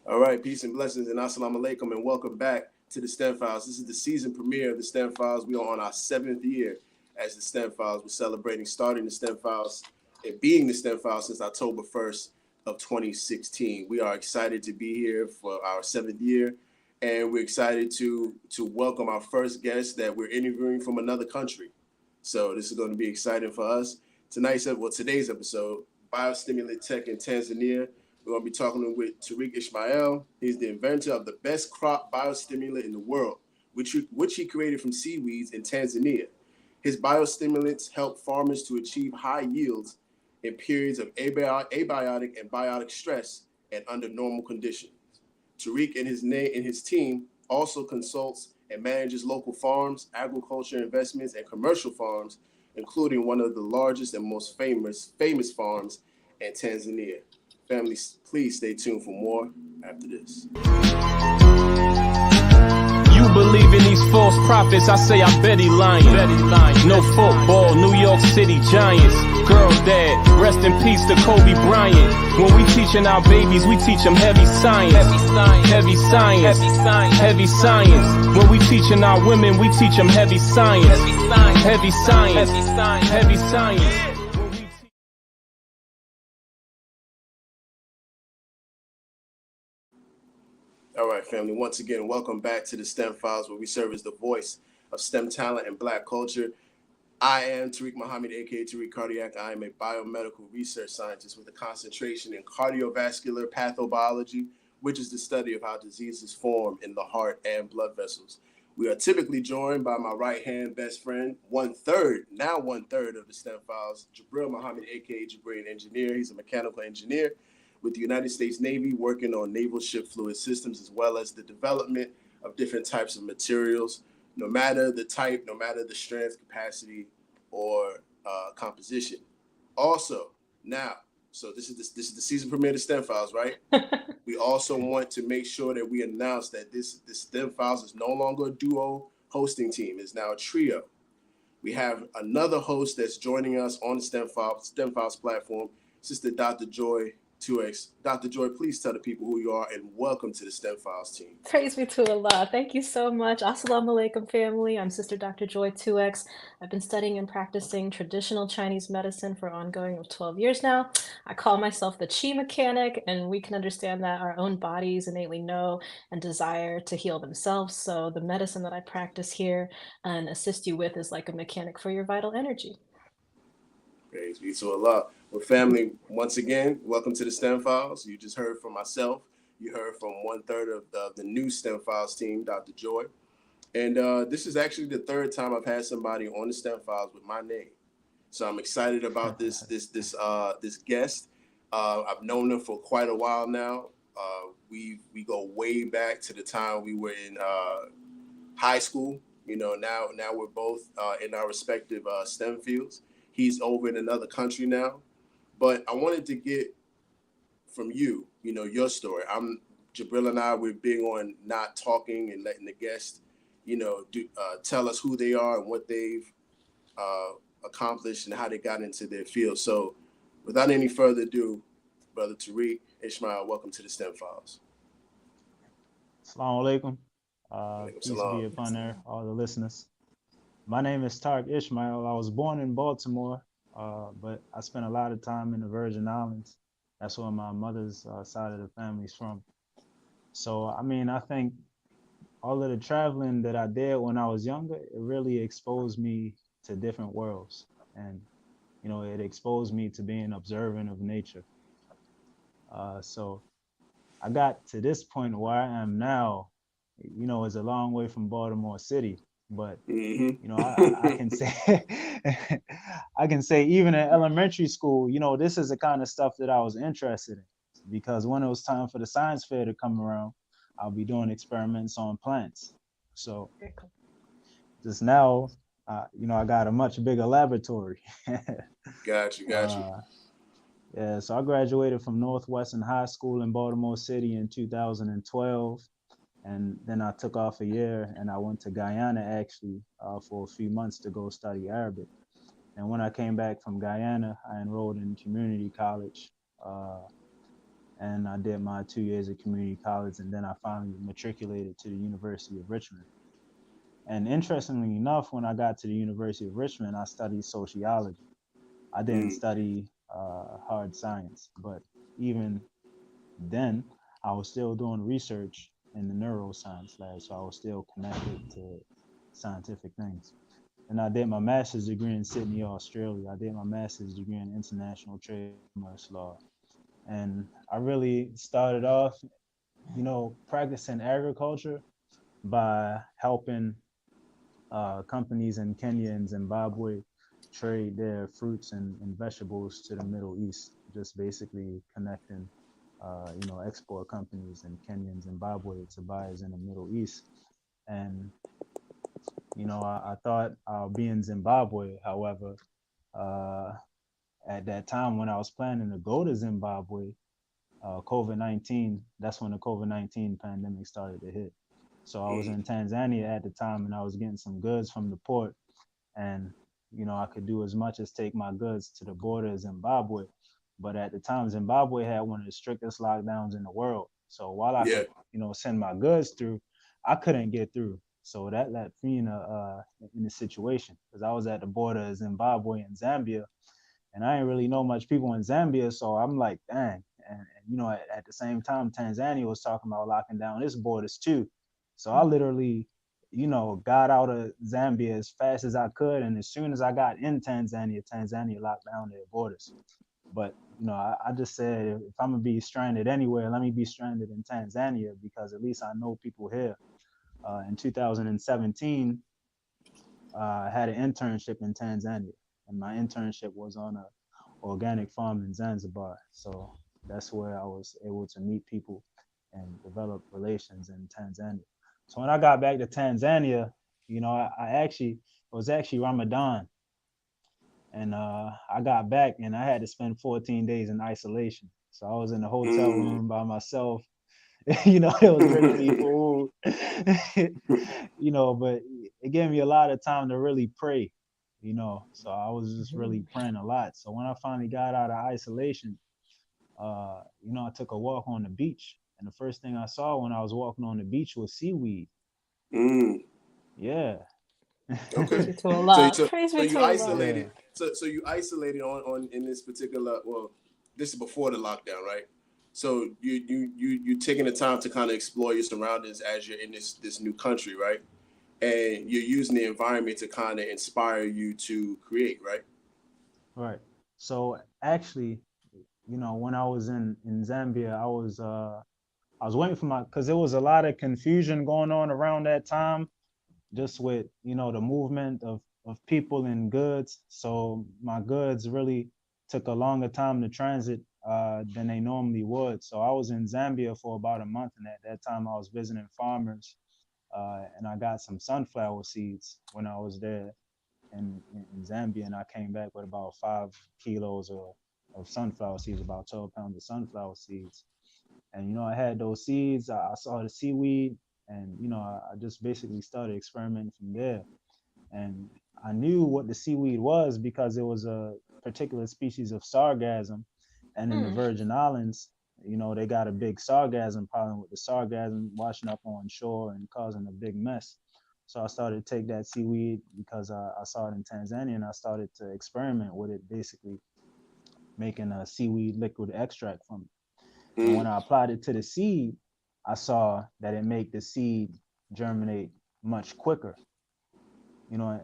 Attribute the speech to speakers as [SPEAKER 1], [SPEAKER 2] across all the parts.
[SPEAKER 1] All right, peace and blessings and assalamu alaikum and welcome back to the STEM Files. This is the season premiere of the STEM Files. We are on our 7th year as the STEM Files. We're celebrating starting the STEM Files and being the STEM Files since October 1st of 2016. We are excited to be here for our 7th year, and we're excited to welcome our first guest that we're interviewing from another country. So this is going to be exciting for us. Today's episode, biostimulant tech in Tanzania. We're going to be talking with Tariq Ishmael. He's the inventor of the best crop biostimulant in the world, which he created from seaweeds in Tanzania. His biostimulants help farmers to achieve high yields in periods of abiotic and biotic stress and under normal conditions. Tariq and his team also consults and manages local farms, agriculture investments, and commercial farms, including one of the largest and most famous farms in Tanzania. Families, please stay tuned for more after this.
[SPEAKER 2] You believe in these false prophets, I say I bet he lying. No football, New York City Giants. Girl dad, rest in peace to Kobe Bryant. When we teaching our babies, we teach them heavy science. Heavy science. When we teaching our women, we teach them heavy science. Heavy science.
[SPEAKER 1] All right, family. Once again, welcome back to the STEM Files, where we serve as the voice of STEM talent and Black culture. I am Tariq Muhammad, aka Tariq Cardiac. I am a biomedical research scientist with a concentration in cardiovascular pathobiology, which is the study of how diseases form in the heart and blood vessels. We are typically joined by my right-hand best friend, one third of the STEM Files, Jabril Muhammad, aka Jabril Engineer. He's a mechanical engineer with the United States Navy, working on naval ship fluid systems, as well as the development of different types of materials, no matter the type, no matter the strength, capacity, or composition. Also, now, so this is the season premiere of the STEM Files, right? We also want to make sure that we announce that this STEM Files is no longer a duo hosting team. It's now a trio. We have another host that's joining us on the STEM Files platform, Sister Dr. Joy 2X. Dr. Joy, please tell the people who you are and welcome to the STEM Files team.
[SPEAKER 3] Praise be to Allah. Thank you so much. Assalamu alaikum, family. I'm Sister Dr. Joy 2X. I've been studying and practicing traditional Chinese medicine for ongoing of 12 years now. I call myself the Chi mechanic, and we can understand that our own bodies innately know and desire to heal themselves. So the medicine that I practice here and assist you with is like a mechanic for your vital energy.
[SPEAKER 1] Praise be to Allah. Well, family, once again, welcome to the STEM Files. You just heard from myself. You heard from one third of the new STEM Files team, Dr. Joy. And this is actually the third time I've had somebody on the STEM Files with my name. So I'm excited about this guest. I've known him for quite a while now. We go way back to the time we were in high school. You know, now we're both in our respective STEM fields. He's over in another country now. But I wanted to get from you, your story. Jabril and I, we're big on not talking and letting the guests, tell us who they are and what they've accomplished and how they got into their field. So without any further ado, Brother Tariq Ishmael, welcome to the STEM Files.
[SPEAKER 4] Assalamu alaikum. Peace be upon all the listeners. My name is Tariq Ishmael. I was born in Baltimore, but I spent a lot of time in the Virgin Islands. That's where my mother's side of the family's from. So, I think all of the traveling that I did when I was younger, it really exposed me to different worlds. And, it exposed me to being observant of nature. So I got to this point where I am now, it's a long way from Baltimore City. But I can say I can say even in elementary school, this is the kind of stuff that I was interested in, because when it was time for the science fair to come around, I'll be doing experiments on plants. So just now, I got a much bigger laboratory.
[SPEAKER 1] Got you.
[SPEAKER 4] Yeah, so I graduated from Northwestern High School in Baltimore City in 2012. And then I took off a year and I went to Guyana actually for a few months to go study Arabic. And when I came back from Guyana, I enrolled in community college. and I did my 2 years of community college, and then I finally matriculated to the University of Richmond. And interestingly enough, when I got to the University of Richmond, I studied sociology. I didn't study hard science, but even then, I was still doing research in the neuroscience lab, so I was still connected to scientific things. And I did my master's degree in Sydney, Australia. I did my master's degree in international trade and commerce law. And I really started off, practicing agriculture by helping companies in Kenya and Zimbabwe trade their fruits and vegetables to the Middle East, just basically connecting, export companies in Kenya and Zimbabwe to buyers in the Middle East. And, I thought I'll be in Zimbabwe. However, uh, at that time when I was planning to go to Zimbabwe, COVID-19, that's when the COVID-19 pandemic started to hit. So I was in Tanzania at the time, and I was getting some goods from the port, and I could do as much as take my goods to the border of Zimbabwe. But at the time, Zimbabwe had one of the strictest lockdowns in the world. So while I could send my goods through, I couldn't get through. So that left me in a situation, because I was at the border of Zimbabwe and Zambia, and I didn't really know much people in Zambia. So I'm like, dang. And at the same time, Tanzania was talking about locking down its borders too. So I literally, got out of Zambia as fast as I could. And as soon as I got in Tanzania, Tanzania locked down their borders. But, I just said, if I'm going to be stranded anywhere, let me be stranded in Tanzania, because at least I know people here. In 2017, I had an internship in Tanzania, and my internship was on a organic farm in Zanzibar. So that's where I was able to meet people and develop relations in Tanzania. So when I got back to Tanzania, it was actually Ramadan. And I got back and I had to spend 14 days in isolation. So I was in a hotel room by myself. They was bringing me food, but it gave me a lot of time to really pray, so I was just really praying a lot. So when I finally got out of isolation, I took a walk on the beach, and the first thing I saw when I was walking on the beach was seaweed. Yeah.
[SPEAKER 1] Okay.
[SPEAKER 3] Praise be to Allah. Praise be
[SPEAKER 1] you
[SPEAKER 3] to Allah.
[SPEAKER 1] isolated. So you isolated on in this particular. Well, this is before the lockdown, right? So you taking the time to kind of explore your surroundings as you're in this new country, right? And you're using the environment to kind of inspire you to create, right?
[SPEAKER 4] Right. So actually, when I was in Zambia, I was waiting for because there was a lot of confusion going on around that time, just with the movement of people and goods. So my goods really took a longer time to transit than they normally would. So I was in Zambia for about a month, and at that time I was visiting farmers, and I got some sunflower seeds when I was there in Zambia, and I came back with about 5 kilos of sunflower seeds, about 12 pounds of sunflower seeds. And I had those seeds. I saw the seaweed, and I just basically started experimenting from there. And I knew what the seaweed was because it was a particular species of sargassum, and in the Virgin Islands, they got a big sargassum problem with the sargassum washing up on shore and causing a big mess. So I started to take that seaweed because I saw it in Tanzania, and I started to experiment with it, basically making a seaweed liquid extract from it. And when I applied it to the seed, I saw that it made the seed germinate much quicker.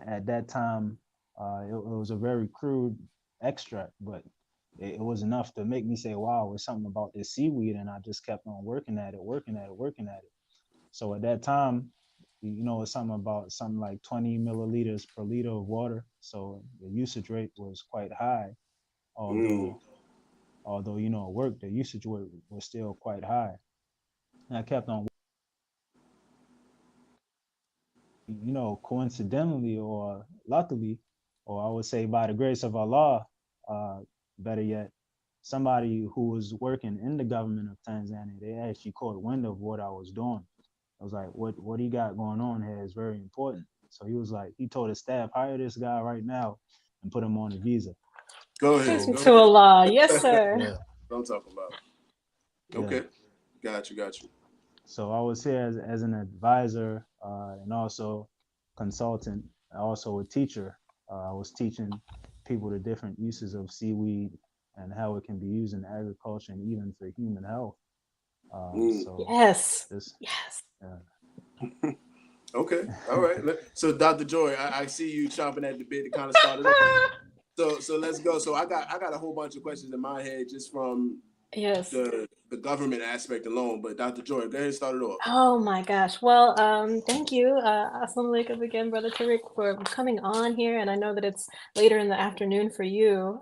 [SPEAKER 4] At that time, it was a very crude extract, but it was enough to make me say, wow, there's something about this seaweed. And I just kept on working at it, working at it, working at it. So at that time, it's something like 20 milliliters per liter of water. So the usage rate was quite high, although it worked, the usage rate was still quite high. And I kept on, coincidentally or luckily, or I would say by the grace of Allah, better yet, somebody who was working in the government of Tanzania, they actually caught wind of what I was doing. I was like, what he got going on here is very important. So he told his staff, hire this guy right now and put him on a visa.
[SPEAKER 1] Go ahead.
[SPEAKER 3] Praise be to Allah. Yes, sir.
[SPEAKER 4] Yeah.
[SPEAKER 1] What I'm talking about. Okay. Got you.
[SPEAKER 4] So I was here as an advisor and also consultant, also a teacher. I was teaching people the different uses of seaweed and how it can be used in agriculture and even for human health. So
[SPEAKER 3] Yes.
[SPEAKER 4] this,
[SPEAKER 3] Yes.
[SPEAKER 1] Okay. All right. So Dr. Joy, I see you chomping at the bit to kind of start it off. So let's go. So I got a whole bunch of questions in my head just from
[SPEAKER 3] Yes.
[SPEAKER 1] the government aspect alone. But Dr. Joy, go ahead and start it off.
[SPEAKER 3] Oh my gosh. Well, thank you. Assalamu alaikum again, Brother Tariq, for coming on here. And I know that it's later in the afternoon for you,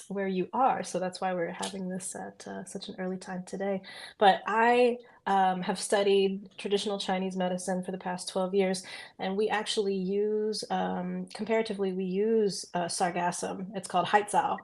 [SPEAKER 3] where you are. So that's why we're having this at such an early time today. But I have studied traditional Chinese medicine for the past 12 years, and we actually use, comparatively, we use sargassum. It's called Haitzao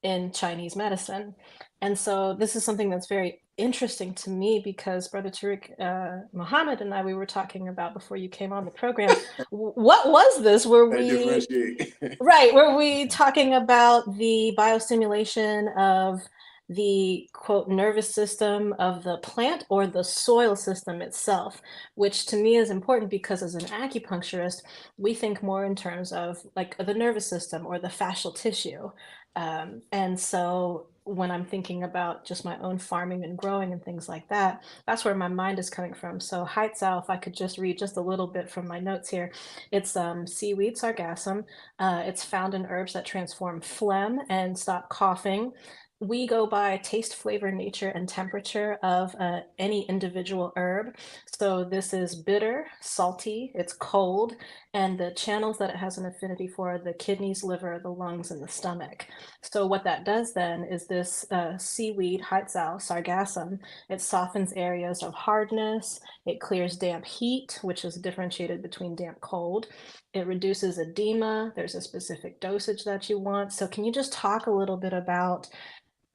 [SPEAKER 3] in Chinese medicine. And so this is something that's very interesting to me because Brother Tariq Muhammad and I, we were talking about before you came on the program. What was this? Were
[SPEAKER 1] I
[SPEAKER 3] we
[SPEAKER 1] differentiate.
[SPEAKER 3] right? Were we talking about the biostimulation of the quote nervous system of the plant or the soil system itself, which to me is important because as an acupuncturist, we think more in terms of like the nervous system or the fascial tissue. And so when I'm thinking about just my own farming and growing and things like that, that's where my mind is coming from. So Heitzau, if I could just read just a little bit from my notes here, it's seaweed sargassum. It's found in herbs that transform phlegm and stop coughing. We go by taste, flavor, nature, and temperature of any individual herb. So this is bitter, salty, it's cold, and the channels that it has an affinity for are the kidneys, liver, the lungs, and the stomach. So what that does then is this seaweed, Heitzau, sargassum, it softens areas of hardness, it clears damp heat, which is differentiated between damp cold. It reduces edema. There's a specific dosage that you want. So can you just talk a little bit about,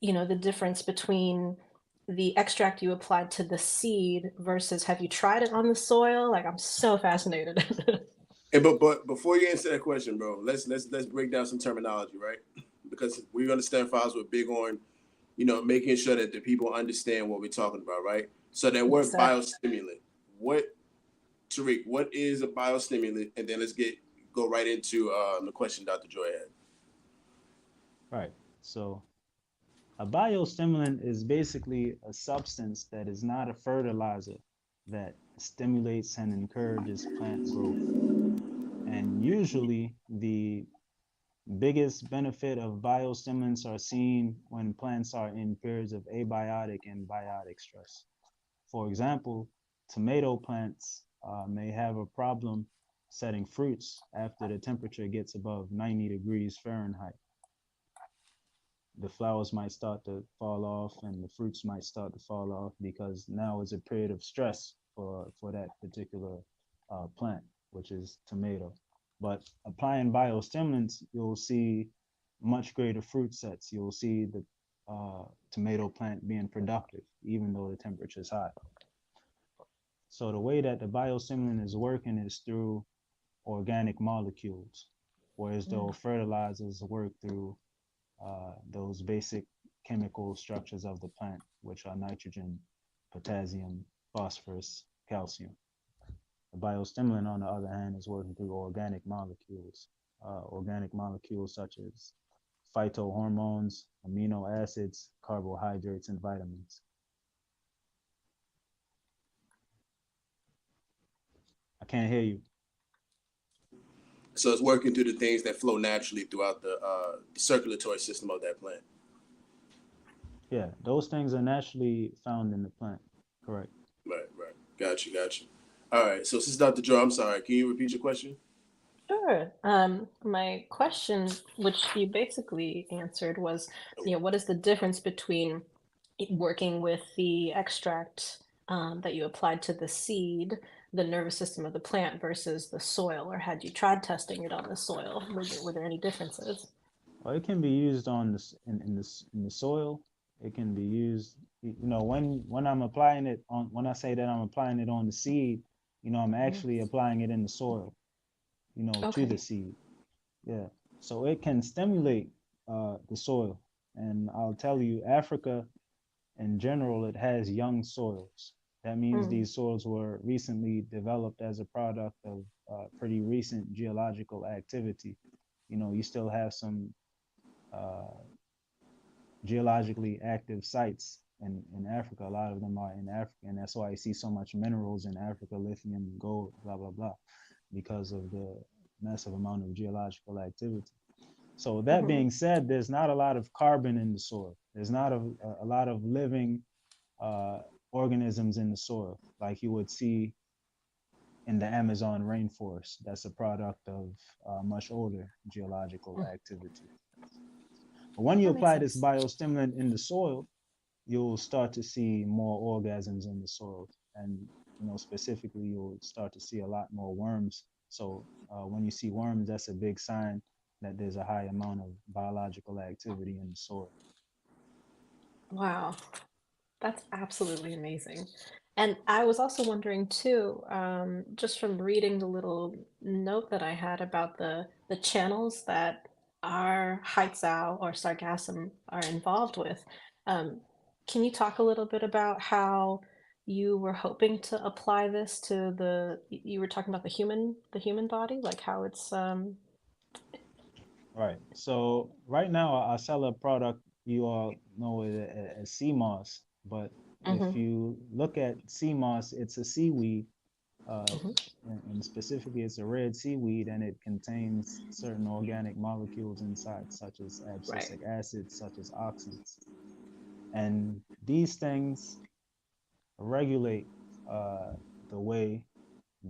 [SPEAKER 3] the difference between the extract you applied to the seed versus have you tried it on the soil? Like, I'm so fascinated.
[SPEAKER 1] But before you answer that question, bro, let's break down some terminology, right? Because we're understand files. We're big on, making sure that the people understand what we're talking about, right? So that word
[SPEAKER 3] Yes, sir.
[SPEAKER 1] biostimulant. What, Tariq? What is a biostimulant? And then let's go right into the question Dr. Joy had.
[SPEAKER 4] right. So a biostimulant is basically a substance that is not a fertilizer that stimulates and encourages plant growth. And usually the biggest benefit of biostimulants are seen when plants are in periods of abiotic and biotic stress. For example, tomato plants may have a problem setting fruits after the temperature gets above 90 degrees Fahrenheit. The flowers might start to fall off and the fruits might start to fall off because now is a period of stress for that particular plant, which is tomato. But applying biostimulants, you'll see much greater fruit sets. You'll see the tomato plant being productive, even though the temperature is high. So the way that the biostimulant is working is through organic molecules, whereas though fertilizers work through those basic chemical structures of the plant, which are nitrogen, potassium, phosphorus, calcium. The biostimulant, on the other hand, is working through organic molecules such as phytohormones, amino acids, carbohydrates, and vitamins. I can't hear you.
[SPEAKER 1] So it's working through the things that flow naturally throughout the circulatory system of that plant.
[SPEAKER 4] Yeah, those things are naturally found in the plant. Correct.
[SPEAKER 1] Right. Got you. All right. So, since Dr. Joe, I'm sorry. Can you repeat your question?
[SPEAKER 3] Sure. My question, which you basically answered, was, what is the difference between working with the extract that you applied to the seed, the nervous system of the plant, versus the soil, or had you tried testing it on the soil? Were there any differences?
[SPEAKER 4] Well, it can be used on this in the soil. It can be used, when I'm applying it on. When I say that I'm applying it on the seed, I'm actually applying it in the soil, to the
[SPEAKER 3] Okay.
[SPEAKER 4] seed. Yeah. So it can stimulate the soil, and I'll tell you, Africa in general, it has young soils. That means these soils were recently developed as a product of pretty recent geological activity. You still have some uh, geologically active sites in Africa. A lot of them are in Africa, and that's why you see so much minerals in Africa, lithium, gold, blah, blah, blah, because of the massive amount of geological activity. So that being said, there's not a lot of carbon in the soil. There's not a lot of living uh, organisms in the soil like you would see in the Amazon rainforest. That's a product of much older geological activity. But when you
[SPEAKER 3] That makes
[SPEAKER 4] apply this
[SPEAKER 3] sense.
[SPEAKER 4] biostimulant in the soil, you'll start to see more organisms in the soil, and specifically, you'll start to see a lot more worms. So when you see worms, that's a big sign that there's a high amount of biological activity in the soil.
[SPEAKER 3] Wow. That's absolutely amazing. And I was also wondering too, just from reading the little note that I had about the channels that our Heitzau or sargassum are involved with. Um, can you talk a little bit about how you were hoping to apply this to you were talking about the human body, like how it's
[SPEAKER 4] Right. So right now, I sell a product you all know it as sea moss, but if
[SPEAKER 3] hmm
[SPEAKER 4] you look at sea moss, it's a seaweed. Uh,
[SPEAKER 3] hmm
[SPEAKER 4] and specifically, it's a red seaweed, and it contains certain organic molecules inside, such as
[SPEAKER 3] right.
[SPEAKER 4] abscisic acids, such as oxalates. And these things regulate uh, the way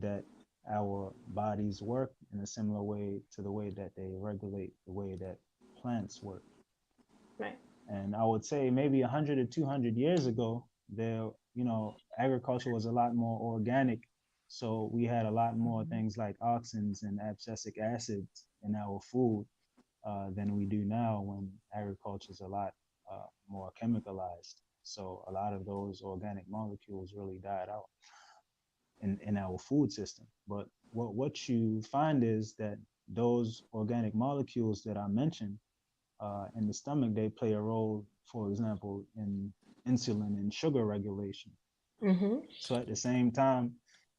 [SPEAKER 4] that our bodies work in a similar way to the way that they regulate the way that plants work.
[SPEAKER 3] Right.
[SPEAKER 4] And I would say maybe 100 or 200 years ago, agriculture was a lot more organic. So we had a lot more things like oxins and abscisic acids in our food than we do now when agriculture is a lot more chemicalized. So a lot of those organic molecules really died out in our food system. But what you find is that those organic molecules that I mentioned in the stomach, they play a role, for example, in insulin and sugar regulation.
[SPEAKER 3] hmm
[SPEAKER 4] So at the same time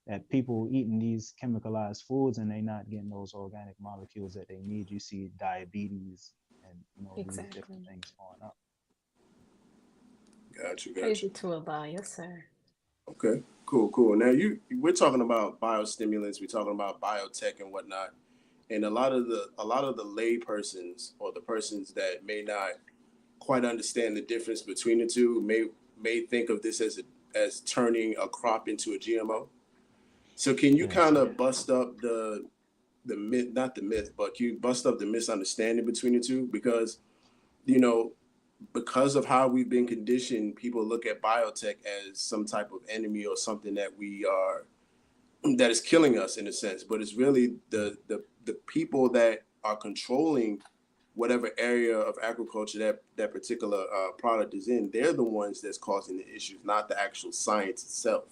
[SPEAKER 4] that people eating these chemicalized foods and they not getting those organic molecules that they need, you see diabetes and these different
[SPEAKER 3] Exactly.
[SPEAKER 4] things going up.
[SPEAKER 1] Gotcha, gotcha.
[SPEAKER 3] Crazy to allow, yes, sir.
[SPEAKER 1] Okay, cool, cool. Now we're talking about biostimulants, we're talking about biotech and whatnot, and a lot of the lay persons or the persons that may not quite understand the difference between the two may think of this as turning a crop into a GMO. So can you
[SPEAKER 4] Yeah.
[SPEAKER 1] kind
[SPEAKER 4] So
[SPEAKER 1] of bust up the myth, not the myth, but can you bust up the misunderstanding between the two? Because you know because of how we've been conditioned, people look at biotech as some type of enemy or something that is killing us in a sense. But it's really
[SPEAKER 4] yeah.
[SPEAKER 1] the people that are controlling whatever area of agriculture that particular product is in. They're the ones that's causing the issues, not the actual science itself.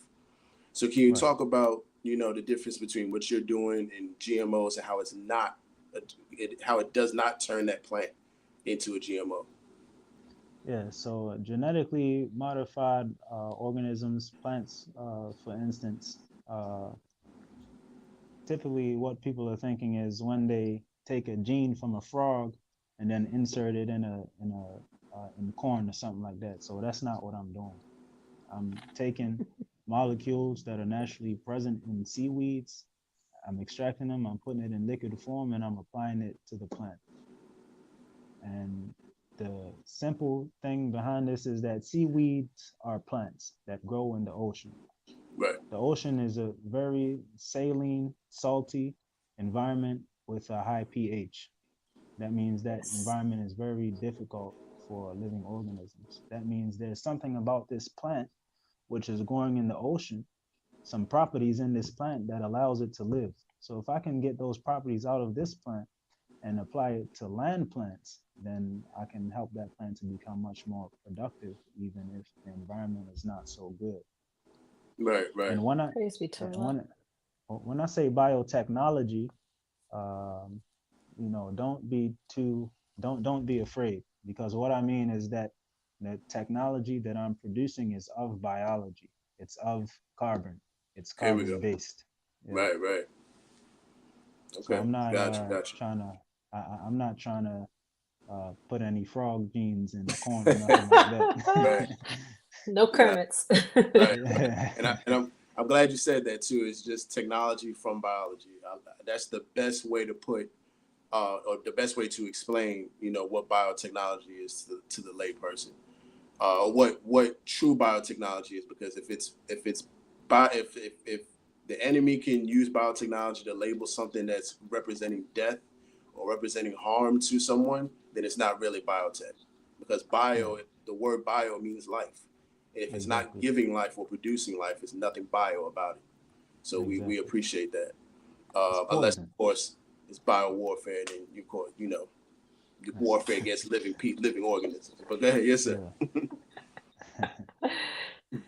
[SPEAKER 1] So can you
[SPEAKER 4] Right.
[SPEAKER 1] talk about the difference between what you're doing in GMOs and how it's not how it does not turn that plant into a GMO?
[SPEAKER 4] Yeah, so genetically modified organisms, plants, for instance, uh, typically what people are thinking is when they take a gene from a frog and then insert it in corn or something like that. So that's not what I'm doing. I'm taking molecules that are naturally present in seaweeds. I'm extracting them. I'm putting it in liquid form, and I'm applying it to the plant. And the simple thing behind this is that seaweeds are plants that grow in the ocean.
[SPEAKER 1] Right.
[SPEAKER 4] The ocean is a very saline, salty environment with a high pH. That means that
[SPEAKER 3] Yes.
[SPEAKER 4] environment is very difficult for living organisms. That means there's something about this plant, which is growing in the ocean, some properties in this plant that allows it to live. So if I can get those properties out of this plant and apply it to land plants, then I can help that plant to become much more productive, even if the environment is not so good.
[SPEAKER 1] Right. Right.
[SPEAKER 4] And when I
[SPEAKER 3] Praise be to
[SPEAKER 4] and
[SPEAKER 3] Allah.
[SPEAKER 4] when I say biotechnology, um, don't be afraid, because what I mean is that The technology that I'm producing is of biology. It's of carbon. It's
[SPEAKER 1] Here we go.
[SPEAKER 4] carbon based. Yeah.
[SPEAKER 1] Right, right.
[SPEAKER 4] So
[SPEAKER 1] Okay,
[SPEAKER 4] I'm not
[SPEAKER 1] got you.
[SPEAKER 4] trying to. I'm not trying to put any frog genes in corn or nothing like
[SPEAKER 1] Right,
[SPEAKER 4] that.
[SPEAKER 3] No
[SPEAKER 1] got
[SPEAKER 3] Kermits.
[SPEAKER 1] right.
[SPEAKER 4] Yeah.
[SPEAKER 1] I'm glad you said that too. It's just technology from biology. That's the best way to put, or the best way to explain, what biotechnology is to the layperson, or what true biotechnology is. Because if the enemy can use biotechnology to label something that's representing death or representing harm to someone, then it's not really biotech. Because
[SPEAKER 4] Yeah,
[SPEAKER 1] the word bio means life. If it's not
[SPEAKER 4] exactly.
[SPEAKER 1] giving life or producing life, it's nothing bio about it. So we
[SPEAKER 4] Exactly.
[SPEAKER 1] appreciate that.
[SPEAKER 4] It's
[SPEAKER 1] Unless
[SPEAKER 4] poison.
[SPEAKER 1] of course it's bio warfare, then the warfare against living organisms. But go ahead, yes sir.
[SPEAKER 4] Yeah.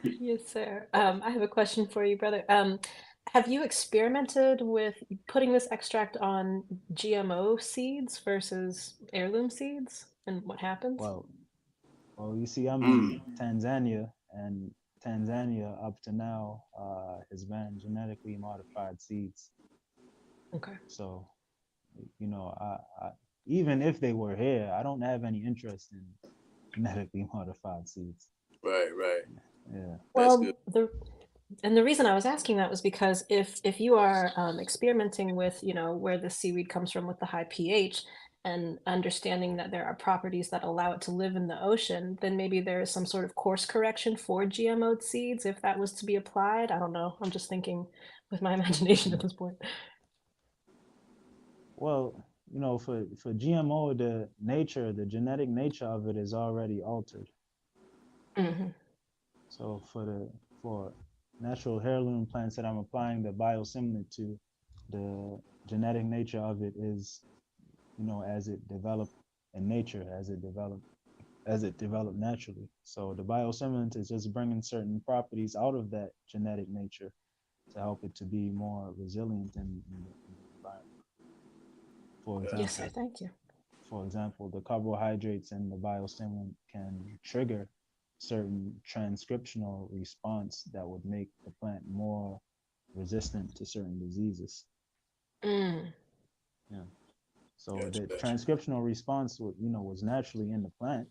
[SPEAKER 3] Yes, sir. I have a question for you, brother. Have you experimented with putting this extract on GMO seeds versus heirloom seeds, and what happens?
[SPEAKER 4] Well, you see, I'm in
[SPEAKER 1] Mm,
[SPEAKER 4] Tanzania, and Tanzania up to now has banned genetically modified seeds.
[SPEAKER 3] Okay.
[SPEAKER 4] So, even if they were here, I don't have any interest in genetically modified seeds.
[SPEAKER 1] right, right.
[SPEAKER 4] Yeah.
[SPEAKER 1] That's good.
[SPEAKER 3] Well, the reason I was asking that was because if you are experimenting with, where the seaweed comes from with the high pH and understanding that there are properties that allow it to live in the ocean, then maybe there is some sort of course correction for GMO seeds if that was to be applied. I don't know. I'm just thinking with my imagination at
[SPEAKER 4] Mm.
[SPEAKER 3] this point.
[SPEAKER 4] Well, for GMO, the genetic nature of it is already altered.
[SPEAKER 3] Hmm.
[SPEAKER 4] So for natural heirloom plants that I'm applying the biostimulant to, the genetic nature of it is, as it developed in nature, as it developed naturally. So the biostimulant is just bringing certain properties out of that genetic nature to help it to be more resilient in the environment. For
[SPEAKER 3] Yes, sir.
[SPEAKER 4] example,
[SPEAKER 3] Thank you.
[SPEAKER 4] the carbohydrates in the biostimulant can trigger certain transcriptional response that would make the plant more resistant to certain diseases.
[SPEAKER 3] Mm.
[SPEAKER 4] Yeah. So
[SPEAKER 1] Gotcha,
[SPEAKER 4] the
[SPEAKER 1] gotcha.
[SPEAKER 4] transcriptional response, was naturally in the plant,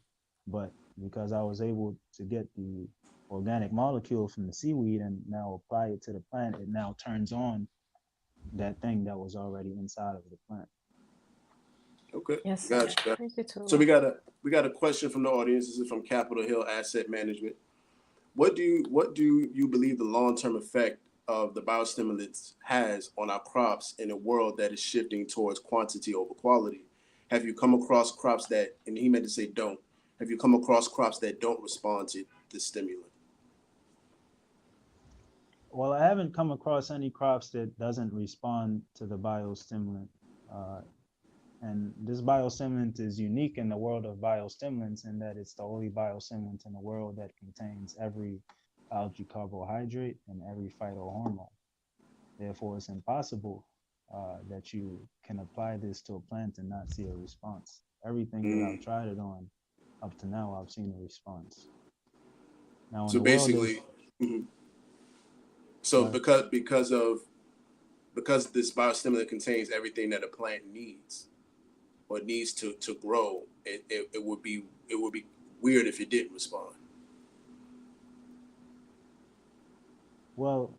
[SPEAKER 4] but because I was able to get the organic molecule from the seaweed and now apply it to the plant, it now turns on that thing that was already inside of the plant.
[SPEAKER 1] Okay,
[SPEAKER 3] Yes, sir.
[SPEAKER 1] gotcha.
[SPEAKER 3] Thank you,
[SPEAKER 1] So
[SPEAKER 3] Tula.
[SPEAKER 1] we got a question from the audience. This is from Capitol Hill Asset Management. What do you believe the long term effect of the biostimulants has on our crops in a world that is shifting towards quantity over quality? Have you come across crops that, and he meant to say don't, have you come across crops that don't respond to the stimulant?
[SPEAKER 4] Well, I haven't come across any crops that doesn't respond to the biostimulant. Uh, and this biostimulant is unique in the world of biostimulants in that it's the only biostimulant in the world that contains every algae carbohydrate and every phytohormone. Therefore, it's impossible that you can apply this to a plant and not see a response. Everything that I've
[SPEAKER 1] Mm.
[SPEAKER 4] tried it on up to now, I've seen a response. Now, in
[SPEAKER 1] So
[SPEAKER 4] the world of,
[SPEAKER 1] basically, mhm. So
[SPEAKER 4] well,
[SPEAKER 1] because this biostimulant contains everything that a plant needs or needs to grow, it would be weird if it didn't respond.
[SPEAKER 4] well,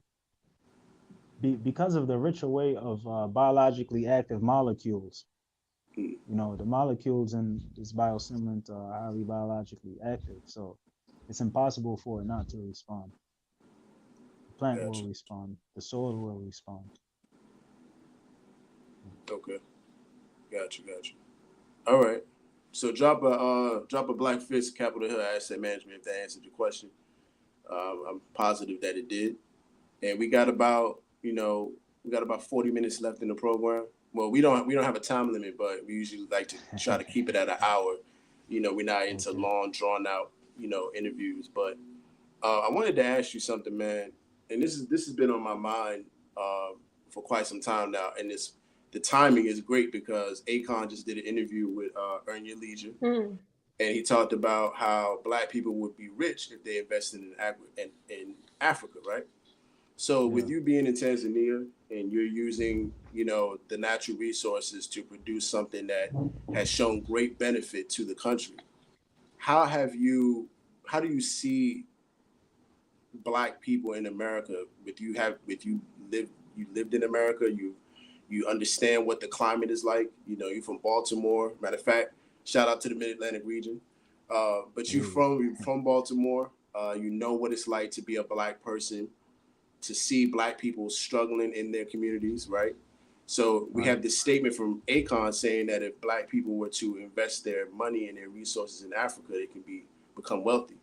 [SPEAKER 4] because of the richer way of biologically active molecules,
[SPEAKER 1] Mm.
[SPEAKER 4] the molecules in this biostimulant are highly biologically active. So it's impossible for it not to respond. The plant will
[SPEAKER 1] Gotcha.
[SPEAKER 4] respond, the soil will respond.
[SPEAKER 1] Okay. Gotcha. All right. So drop a black fist Capitol Hill Asset Management if that answered your question. I'm positive that it did. And we got about 40 minutes left in the program. Well, we don't have a time limit, but we usually like to try to keep it at an hour. We're not into
[SPEAKER 4] Okay.
[SPEAKER 1] long, drawn out, interviews. But I wanted to ask you something, man. And this has been on my mind for quite some time now. And the timing is great because Akon just did an interview with Earn Your Leisure,
[SPEAKER 3] Mm.
[SPEAKER 1] and he talked about how Black people would be rich if they invested in Africa, right? So
[SPEAKER 4] Yeah.
[SPEAKER 1] with you being in Tanzania and you're using, the natural resources to produce something that has shown great benefit to the country, how have you, how do you see Black people in America? You lived in America, you understand what the climate is like. You're from Baltimore. Matter of fact, shout out to the Mid Atlantic region. But you from Baltimore. You know what it's like to be a Black person, to see Black people struggling in their communities, right? So we have this statement from Akon saying that if Black people were to invest their money and their resources in Africa, they can become wealthy.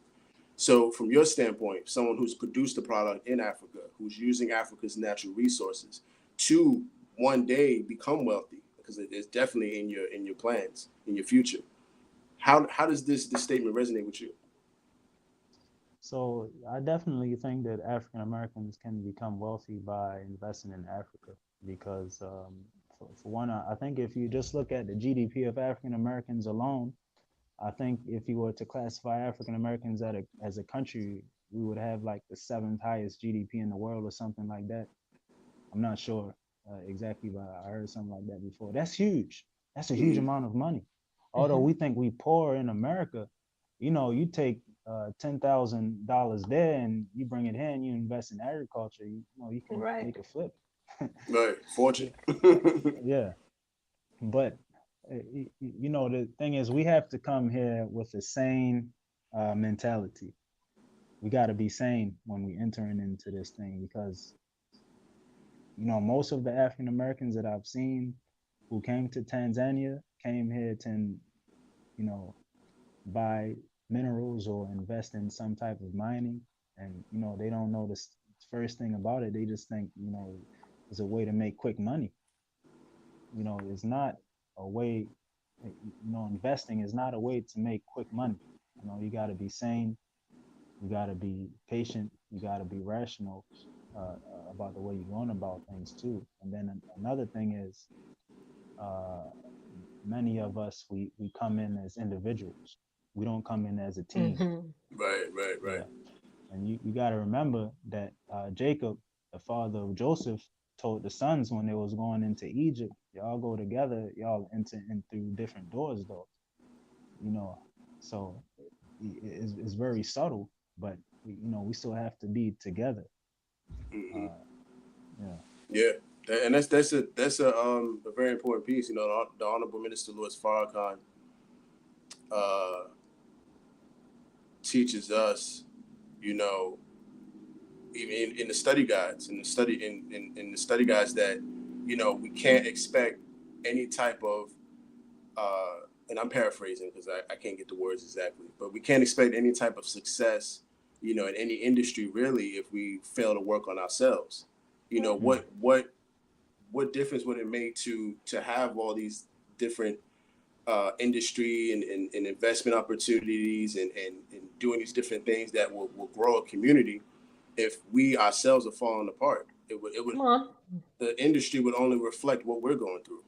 [SPEAKER 1] So from your standpoint, someone who's produced a product in Africa, who's using Africa's natural resources to one day become wealthy, because it is definitely in your plans, in your future. How does this statement resonate with you?
[SPEAKER 4] So I definitely think that African Americans can become wealthy by investing in Africa because, for one, I think if you just look at the GDP of African Americans alone, I think if you were to classify African Americans as a country, we would have like the seventh highest GDP in the world or something like that. I'm not sure exactly, but I heard something like that before. That's huge. That's a huge
[SPEAKER 1] Mm-hmm.
[SPEAKER 4] amount of money. Although we think we poor in America, you take $10,000 there and you bring it here and you invest in agriculture, you can
[SPEAKER 3] Right.
[SPEAKER 4] make a flip.
[SPEAKER 1] Right, fortune.
[SPEAKER 4] Yeah, but the thing is, we have to come here with a sane mentality. We got to be sane when we entering into this thing because most of the African Americans that I've seen who came to Tanzania came here to buy minerals or invest in some type of mining, and they don't know this first thing about it. They just think it's a way to make quick money. It's not a way. Investing is not a way to make quick money. You got to be sane. You got to be patient. You got to be rational about the way you're going about things too. And then another thing is, uh, many of us we come in as individuals. We don't come in as a team.
[SPEAKER 3] Mm-hmm.
[SPEAKER 1] Right.
[SPEAKER 4] Yeah, and you got to remember that Jacob, the father of Joseph, told the sons when they was going into Egypt, y'all go together, y'all enter in through different doors, though. You know, so it's very subtle, but we still have to be together.
[SPEAKER 1] Mm-hmm.
[SPEAKER 4] Uh, yeah.
[SPEAKER 1] Yeah, and that's a very important piece. The Honorable Minister Louis Farrakhan uh, teaches us, you know, even in the study guides, in the study guides, that we can't expect any type of and I'm paraphrasing because I can't get the words exactly, but we can't expect any type of success, in any industry really, if we fail to work on ourselves.
[SPEAKER 4] Mm,
[SPEAKER 1] What difference would it make to have all these different industry and investment opportunities and doing these different things that will grow a community if we ourselves are falling apart? It would
[SPEAKER 3] Come on.
[SPEAKER 1] The industry would only reflect what we're going through.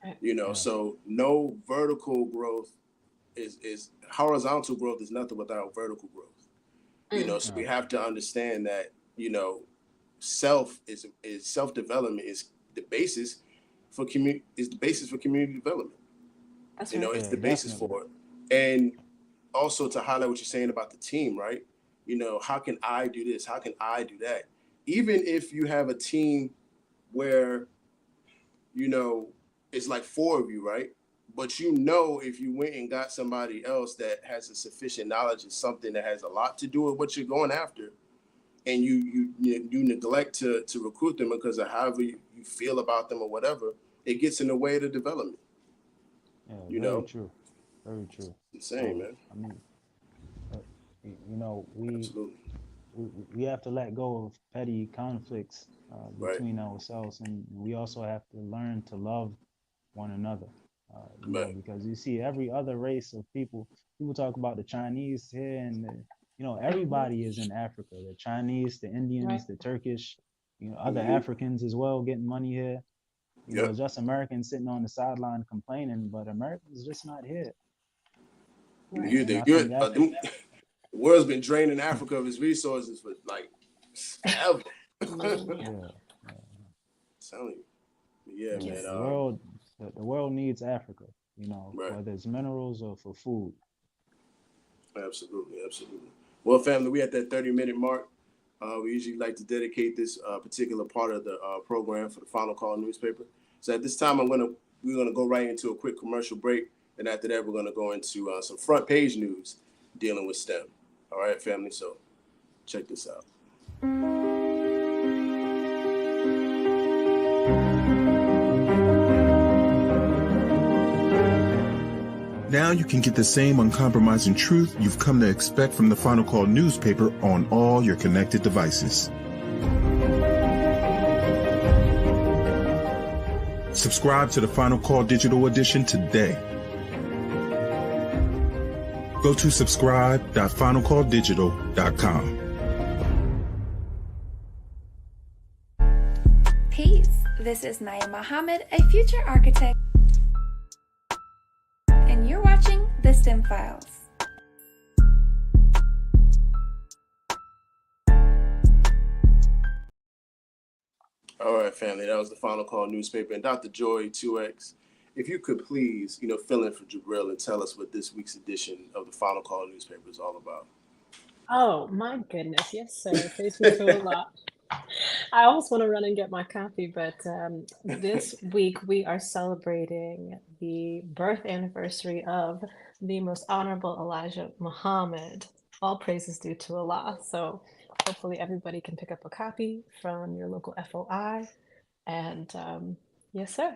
[SPEAKER 3] Right.
[SPEAKER 4] yeah.
[SPEAKER 1] So no vertical growth is horizontal growth is nothing without vertical growth.
[SPEAKER 3] Mm.
[SPEAKER 1] So we
[SPEAKER 4] Right.
[SPEAKER 1] have to understand that self self development is the basis for community development.
[SPEAKER 3] That's right.
[SPEAKER 1] It's
[SPEAKER 4] Yeah.
[SPEAKER 1] the basis
[SPEAKER 4] Definitely.
[SPEAKER 1] for it. And also to highlight what you're saying about the team, right? How can I do this? How can I do that? Even if you have a team where you know, it's like four of you, right? But if you went and got somebody else that has a sufficient knowledge of something that has a lot to do with what you're going after, and you neglect to recruit them because of however you feel about them or whatever, it gets in the way of the development.
[SPEAKER 4] Yeah.
[SPEAKER 1] You
[SPEAKER 4] Very
[SPEAKER 1] know,
[SPEAKER 4] true. Very true.
[SPEAKER 1] insane,
[SPEAKER 4] So
[SPEAKER 1] man.
[SPEAKER 4] I mean, uh, we
[SPEAKER 1] Absolutely.
[SPEAKER 4] we have to let go of petty conflicts
[SPEAKER 1] Right.
[SPEAKER 4] between ourselves, and we also have to learn to love one another.
[SPEAKER 1] Right.
[SPEAKER 4] Because you see every other race of people talk about the Chinese here, and
[SPEAKER 3] Mm-hmm.
[SPEAKER 4] everybody is in Africa. The Chinese, the
[SPEAKER 3] Right.
[SPEAKER 4] Indians, the Turkish, other
[SPEAKER 1] Mm-hmm.
[SPEAKER 4] Africans as well getting money here.
[SPEAKER 1] Yep.
[SPEAKER 4] It's just Americans sitting on the sideline complaining, but Americans just not here.
[SPEAKER 1] You,
[SPEAKER 4] And
[SPEAKER 1] the,
[SPEAKER 4] I
[SPEAKER 1] you're,
[SPEAKER 4] think
[SPEAKER 1] the world's been draining Africa of its resources for like forever.
[SPEAKER 3] Yeah.
[SPEAKER 4] yeah,
[SPEAKER 1] Telling you. Yeah,
[SPEAKER 4] yeah,
[SPEAKER 1] man.
[SPEAKER 4] the world needs Africa,
[SPEAKER 1] Right.
[SPEAKER 4] whether it's minerals or for food.
[SPEAKER 1] Absolutely, absolutely. Well, family, we at that 30-minute mark. We usually like to dedicate this particular part of the program for the Final Call newspaper. So at this time, we're gonna go right into a quick commercial break, and after that, we're gonna go into some front page news dealing with STEM. All right, family. So check this out.
[SPEAKER 5] Now you can get the same uncompromising truth you've come to expect from the Final Call newspaper on all your connected devices. Subscribe to the Final Call digital edition today. Go to subscribe.finalcalldigital.com.
[SPEAKER 6] Peace. This is Naya Muhammad, a future architect, and you're watching The STEM Files.
[SPEAKER 1] All right, family. That was the Final Call newspaper, and Dr. Joy 2X. If you could please, fill in for Jabril and tell us what this week's edition of the Final Call newspaper is all about.
[SPEAKER 3] Oh my goodness, yes, sir. Praise me to a lot. I almost want to run and get my copy, but this week we are celebrating the birth anniversary of the Most Honorable Elijah Muhammad. All praises due to Allah. So hopefully everybody can pick up a copy from your local FOI. And yes, sir.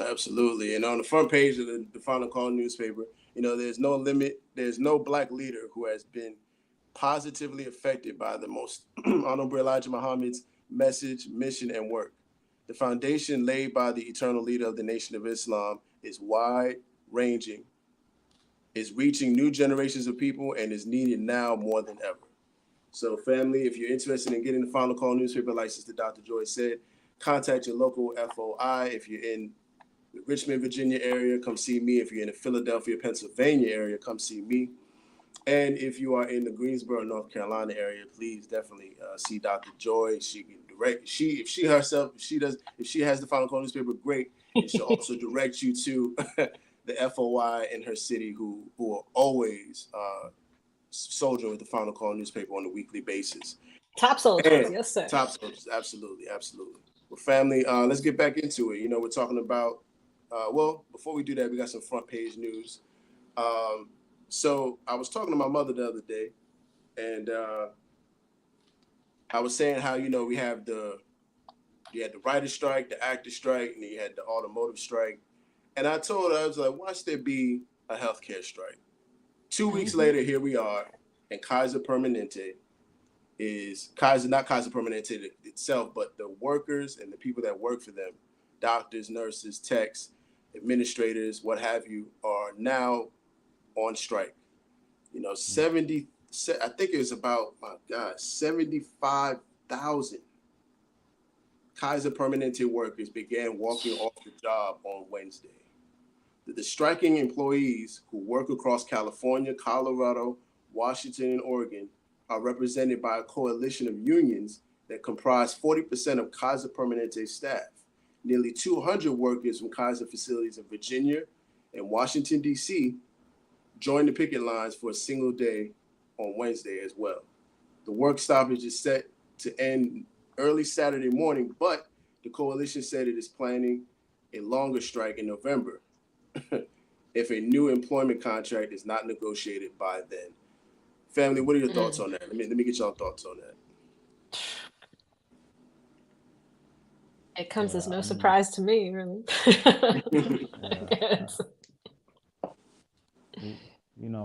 [SPEAKER 1] Absolutely. And on the front page of the Final Call newspaper, there's no limit. There's no Black leader who has been positively affected by the Most Honorable Elijah Muhammad's message, mission, and work. The foundation laid by the eternal leader of the Nation of Islam is wide-ranging, is reaching new generations of people, and is needed now more than ever. So, family, if you're interested in getting the Final Call newspaper, like Sister Dr. Joy said, contact your local FOI. If you're in the Richmond, Virginia area, come see me. If you're in the Philadelphia, Pennsylvania area, come see me. And if you are in the Greensboro, North Carolina area, please definitely see Dr. Joy. She can direct. If she has the Final Call newspaper, great. And she'll also direct you to the FOI in her city who are always soldiering with the Final Call newspaper on a weekly basis.
[SPEAKER 3] Top soldiers, yes, sir.
[SPEAKER 1] Top soldiers, absolutely, absolutely. Well, family, let's get back into it. We're talking about. Before we do that, we got some front page news. So I was talking to my mother the other day, and I was saying how we have you had the writer's strike, the actor's strike, and then you had the automotive strike. And I told her, I was like, watch there be a healthcare strike. 2 weeks later, here we are, and Kaiser Permanente not Kaiser Permanente itself, but the workers and the people that work for them, doctors, nurses, techs, administrators, what have you, are now on strike. 70, I think it was about, 75,000 Kaiser Permanente workers began walking off the job on Wednesday. The striking employees who work across California, Colorado, Washington, and Oregon are represented by a coalition of unions that comprise 40% of Kaiser Permanente staff. Nearly 200 workers from Kaiser facilities in Virginia and Washington, D.C. joined the picket lines for a single day on Wednesday as well. The work stoppage is set to end early Saturday morning, but the coalition said it is planning a longer strike in November if a new employment contract is not negotiated by then. Family, what are your thoughts on that? Let me get y'all thoughts on that.
[SPEAKER 3] It comes as no surprise to me, really.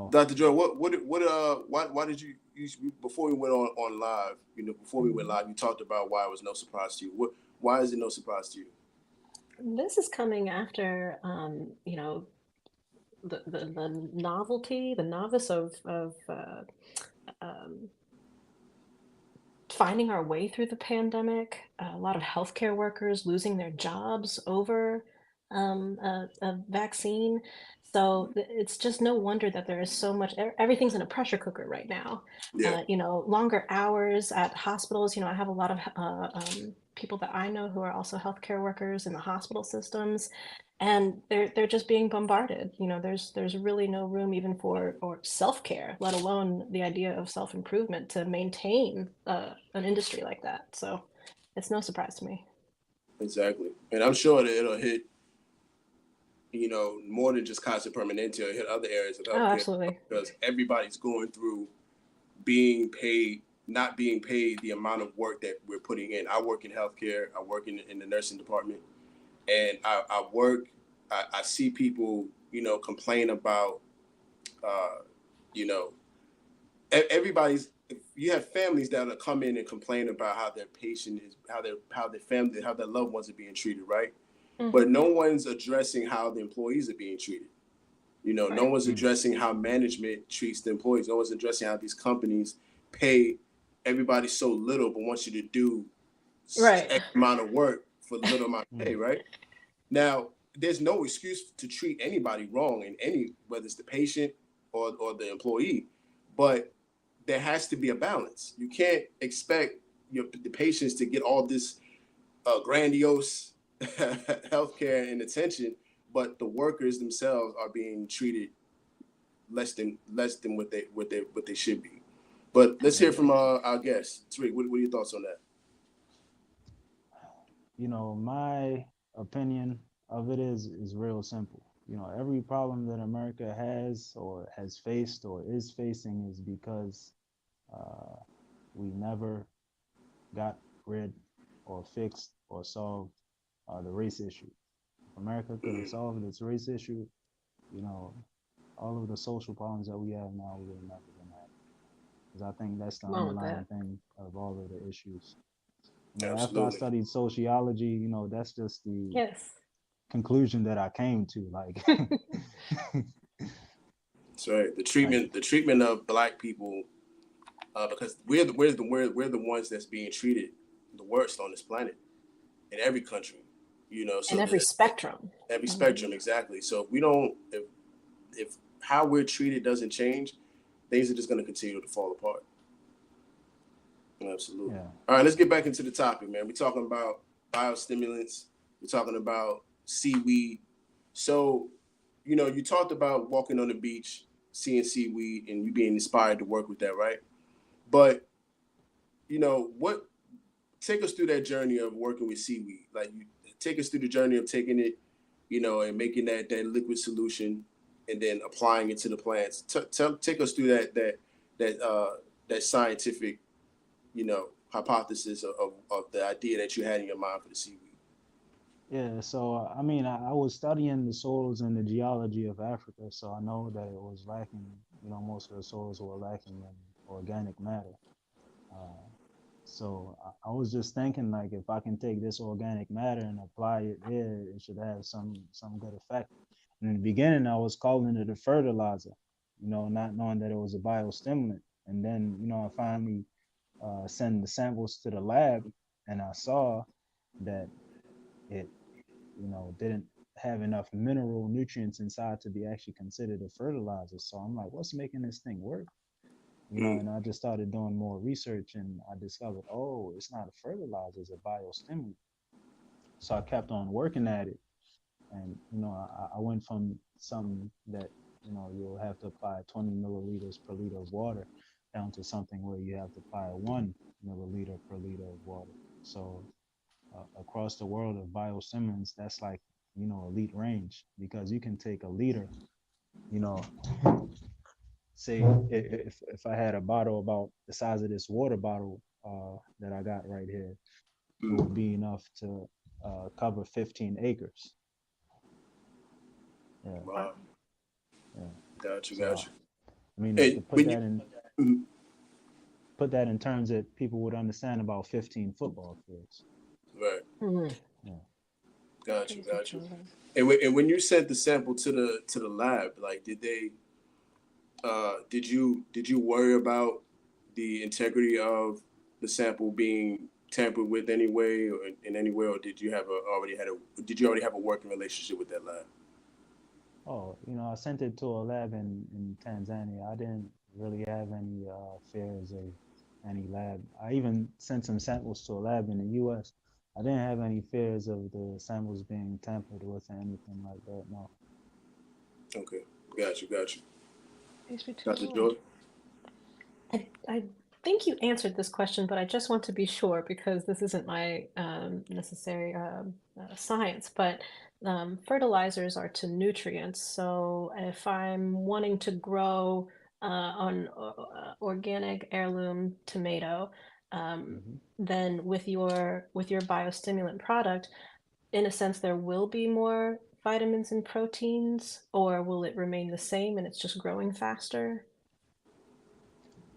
[SPEAKER 1] Dr. Joe, why did you before we went on live? Before we went live, you talked about why it was no surprise to you. Why is it no surprise to you?
[SPEAKER 3] This is coming after, the novelty, the novice of finding our way through the pandemic. A lot of healthcare workers losing their jobs over a vaccine. So it's just no wonder that there is so much, everything's in a pressure cooker right now.
[SPEAKER 1] Yeah.
[SPEAKER 3] Longer hours at hospitals. I have a lot of people that I know who are also healthcare workers in the hospital systems, and they're just being bombarded. There's really no room even for or self-care, let alone the idea of self-improvement to maintain an industry like that. So it's no surprise to me.
[SPEAKER 1] Exactly. And I'm sure that it'll hit, more than just Casa Permanente, it'll hit other areas of
[SPEAKER 3] Oh,
[SPEAKER 1] healthcare
[SPEAKER 3] absolutely.
[SPEAKER 1] because everybody's going through not being paid the amount of work that we're putting in. I work in healthcare. I work in the nursing department, and I see people, complain about, you know, everybody's. You have families that'll come in and complain about how their patient is, how their family, how their loved ones are being treated, right?
[SPEAKER 3] Mm-hmm.
[SPEAKER 1] But no one's addressing how the employees are being treated. No one's addressing how management treats the employees. No one's addressing how these companies pay everybody so little, but want you to do
[SPEAKER 3] Right.
[SPEAKER 1] X amount of work for little amount of pay, right? Now, there's no excuse to treat anybody wrong whether it's the patient or the employee, but there has to be a balance. You can't expect the patients to get all this grandiose healthcare and attention, but the workers themselves are being treated less than what they should be. But let's hear from our guest. Tariq, what are your thoughts on that?
[SPEAKER 4] My opinion of it is real simple. Every problem that America has or has faced or is facing is because we never got rid or fixed or solved the race issue. If America could have solved its race issue, all of the social problems that we have now would have never been had. Because I think that's the underlying thing of all of the issues. After I studied sociology, that's just the conclusion that I came to. Like,
[SPEAKER 1] that's right. The treatment of Black people, because we're the ones that's being treated the worst on this planet in every country. So
[SPEAKER 3] in every spectrum.
[SPEAKER 1] Every spectrum, exactly. So if how we're treated doesn't change, things are just going to continue to fall apart. Absolutely. Yeah. All right, let's get back into the topic, man. We're talking about biostimulants. We're talking about seaweed. So, you talked about walking on the beach, seeing seaweed, and you being inspired to work with that, right? But, take us through that journey of working with seaweed. Like, you take us through the journey of taking it, and making that liquid solution, and then applying it to the plants. Take us through that scientific, hypothesis of the idea that you had in your mind for the seaweed.
[SPEAKER 4] Yeah, so I was studying the soils and the geology of Africa, so I know that it was lacking, most of the soils were lacking in organic matter. So I was just thinking, like, if I can take this organic matter and apply it here, it should have some good effect. In the beginning, I was calling it a fertilizer, not knowing that it was a biostimulant. And then, I finally sent the samples to the lab, and I saw that it, didn't have enough mineral nutrients inside to be actually considered a fertilizer. So I'm like, what's making this thing work? And I just started doing more research, and I discovered, oh, it's not a fertilizer, it's a biostimulant. So I kept on working at it. And, I went from something that, you'll have to apply 20 milliliters per liter of water down to something where you have to apply 1 milliliter per liter of water. So across the world of biostimulants, that's like, elite range, because you can take a liter, say if I had a bottle about the size of this water bottle that I got right here, it would be enough to cover 15 acres. Yeah.
[SPEAKER 1] Wow.
[SPEAKER 4] Yeah.
[SPEAKER 1] Got you.
[SPEAKER 4] To put that in terms that people would understand, about 15 football fields.
[SPEAKER 1] Right.
[SPEAKER 3] Mm-hmm.
[SPEAKER 1] Yeah. Got you. And when you sent the sample to the lab, like, did you worry about the integrity of the sample being tampered with in any way, or did you already have a working relationship with that lab?
[SPEAKER 4] Oh, I sent it to a lab in Tanzania. I didn't really have any fears of any lab. I even sent some samples to a lab in the U.S. I didn't have any fears of the samples being tampered with or anything like that. No.
[SPEAKER 1] Okay, got you. Dr.
[SPEAKER 3] HB2.
[SPEAKER 1] Joy?
[SPEAKER 3] I think you answered this question, but I just want to be sure because this isn't my necessary science. But fertilizers are to nutrients. So if I'm wanting to grow an organic heirloom tomato,
[SPEAKER 4] Hmm.
[SPEAKER 3] then with your biostimulant product, in a sense, there will be more vitamins and proteins, or will it remain the same and it's just growing faster?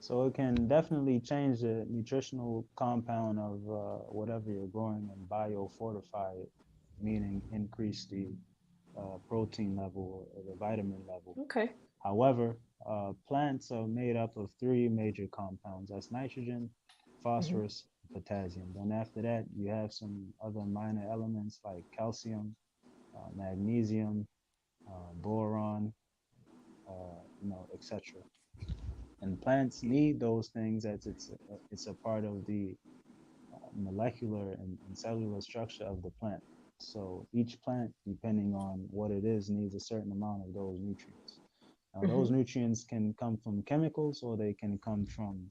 [SPEAKER 4] So it can definitely change the nutritional compound of whatever you're growing and biofortify it, meaning increase the protein level or the vitamin level.
[SPEAKER 3] Okay.
[SPEAKER 4] However, plants are made up of three major compounds. That's nitrogen,
[SPEAKER 3] Hmm.
[SPEAKER 4] phosphorus, and potassium. Then after that, you have some other minor elements like calcium, magnesium, boron, etc. And plants need those things as it's a part of the molecular and cellular structure of the plant. So each plant, depending on what it is, needs a certain amount of those nutrients. Now, those
[SPEAKER 3] Hmm.
[SPEAKER 4] nutrients can come from chemicals or they can come from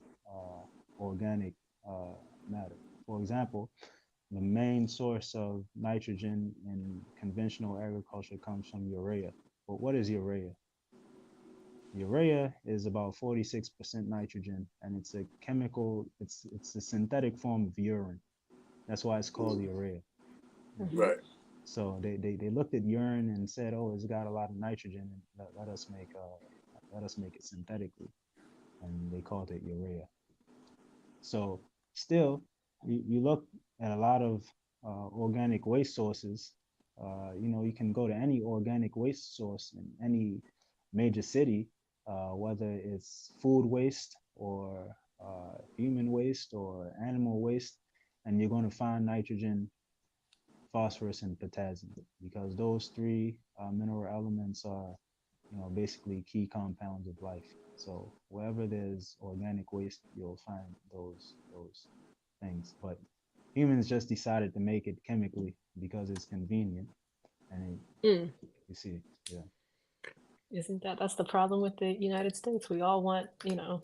[SPEAKER 4] organic uh, matter. For example, the main source of nitrogen in conventional agriculture comes from urea. But what is urea? Urea is about 46% nitrogen, and it's a chemical, it's a synthetic form of urine. That's why it's called urea.
[SPEAKER 3] Hmm.
[SPEAKER 1] Right.
[SPEAKER 4] So they looked at urine and said, oh, it's got a lot of nitrogen, and let us make it synthetically, and they called it urea. So still, you look at a lot of organic waste sources. You can go to any organic waste source in any major city, whether it's food waste or human waste or animal waste, and you're going to find nitrogen, phosphorus, and potassium because those three mineral elements are, basically key compounds of life. So wherever there's organic waste, you'll find those things. But humans just decided to make it chemically because it's convenient, and
[SPEAKER 3] Mm.
[SPEAKER 4] you see, yeah,
[SPEAKER 3] Isn't that's the problem with the United States? We all want,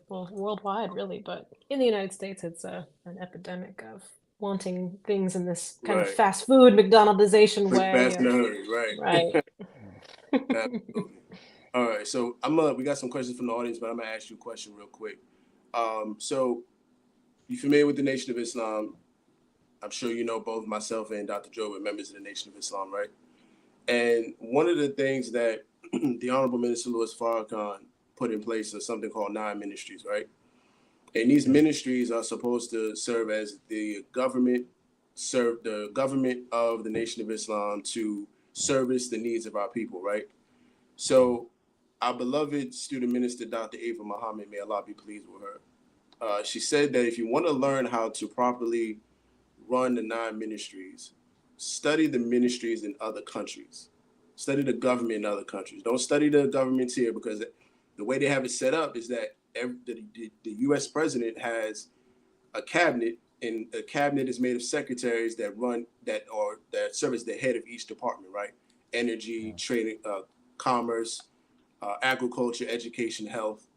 [SPEAKER 3] well, worldwide really, but in the United States, it's an epidemic of wanting things in this kind of
[SPEAKER 1] Right.
[SPEAKER 3] fast food McDonaldization
[SPEAKER 1] Quick,
[SPEAKER 3] way.
[SPEAKER 1] fast, in a hurry.
[SPEAKER 3] Right.
[SPEAKER 1] Right.
[SPEAKER 4] yeah.
[SPEAKER 1] Absolutely. All right. So we got some questions from the audience, but I'm gonna ask you a question real quick. So you familiar with the Nation of Islam? I'm sure you know both myself and Dr. Joe are members of the Nation of Islam, right? And one of the things that the Honorable Minister Louis Farrakhan put in place is something called nine ministries, right? And these
[SPEAKER 4] Yeah.
[SPEAKER 1] ministries are supposed to serve as serve the government of the Nation of Islam to
[SPEAKER 4] Yeah.
[SPEAKER 1] service the needs of our people, right?
[SPEAKER 4] Mhm.
[SPEAKER 1] So our beloved student minister, Dr. Ava Muhammad, may Allah be pleased with her. She said that if you want to learn how to properly run the nine ministries, study the ministries in other countries. Study the government in other countries. Don't study the governments here because the way they have it set up is that the U.S. president has a cabinet, and a cabinet is made of secretaries that serve as the head of each department, right? Energy,
[SPEAKER 4] Yeah.
[SPEAKER 1] trading, commerce, agriculture, education, health.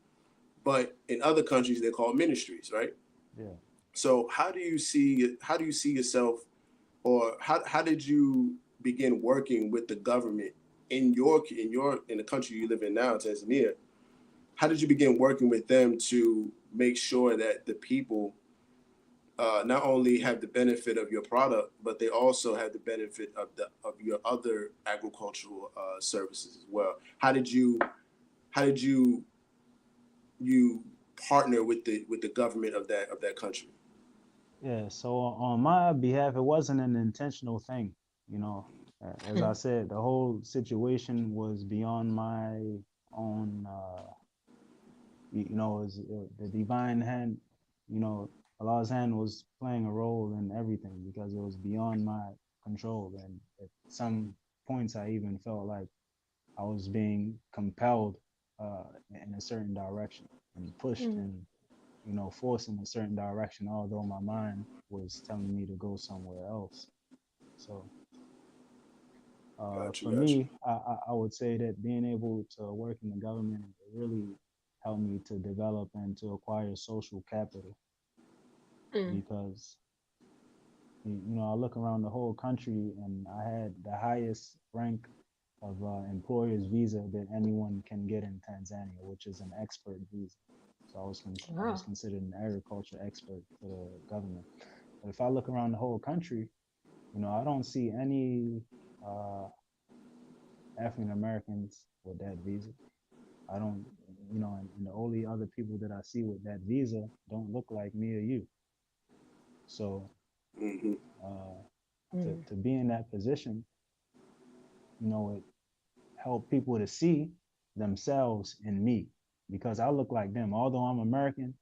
[SPEAKER 1] But in other countries, they're called ministries, right?
[SPEAKER 4] Yeah.
[SPEAKER 1] So how do you see yourself, or how did you begin working with the government in the country you live in now, Tanzania? How did you begin working with them to make sure that the people not only have the benefit of your product, but they also have the benefit of your other agricultural services as well? How did you partner with the government of that country?
[SPEAKER 4] Yeah. So on my behalf, it wasn't an intentional thing. You know, as I said, the whole situation was beyond my own. Is the divine hand. You know, Allah's hand was playing a role in everything because it was beyond my control. And at some points, I even felt like I was being compelled in a certain direction and pushed
[SPEAKER 3] Mm.
[SPEAKER 4] and forced in a certain direction, although my mind was telling me to go somewhere else. So for
[SPEAKER 1] Got you.
[SPEAKER 4] me, I would say that being able to work in the government really helped me to develop and to acquire social capital
[SPEAKER 3] Mm.
[SPEAKER 4] because I look around the whole country and I had the highest rank of employer's visa that anyone can get in Tanzania, which is an expert visa. So I was
[SPEAKER 3] Wow.
[SPEAKER 4] considered an agriculture expert for the government. But if I look around the whole country, I don't see any uh, African Americans with that visa. I don't, and the only other people that I see with that visa don't look like me or you. So
[SPEAKER 1] Mm-hmm.
[SPEAKER 4] uh,
[SPEAKER 3] Mm.
[SPEAKER 4] to be in that position, it helped people to see themselves in me because I look like them. Although I'm American,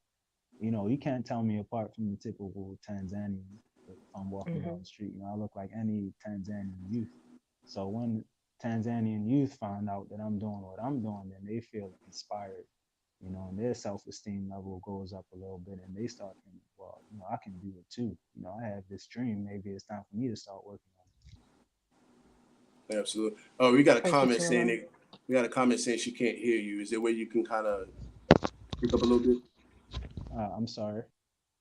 [SPEAKER 4] you can't tell me apart from the typical Tanzanian if I'm walking down
[SPEAKER 3] Mm-hmm.
[SPEAKER 4] the street. I look like any Tanzanian youth. So when Tanzanian youth find out that I'm doing what I'm doing, then they feel inspired, and their self-esteem level goes up a little bit and they start thinking, well, I can do it too. I have this dream. Maybe it's time for me to start working
[SPEAKER 1] Absolutely. Oh, we got a
[SPEAKER 3] Thank you,
[SPEAKER 1] comment saying
[SPEAKER 3] Tula.
[SPEAKER 1] it. We got a comment saying she can't hear you. Is there a way you can kind of pick up a little bit,
[SPEAKER 4] on it. I'm sorry.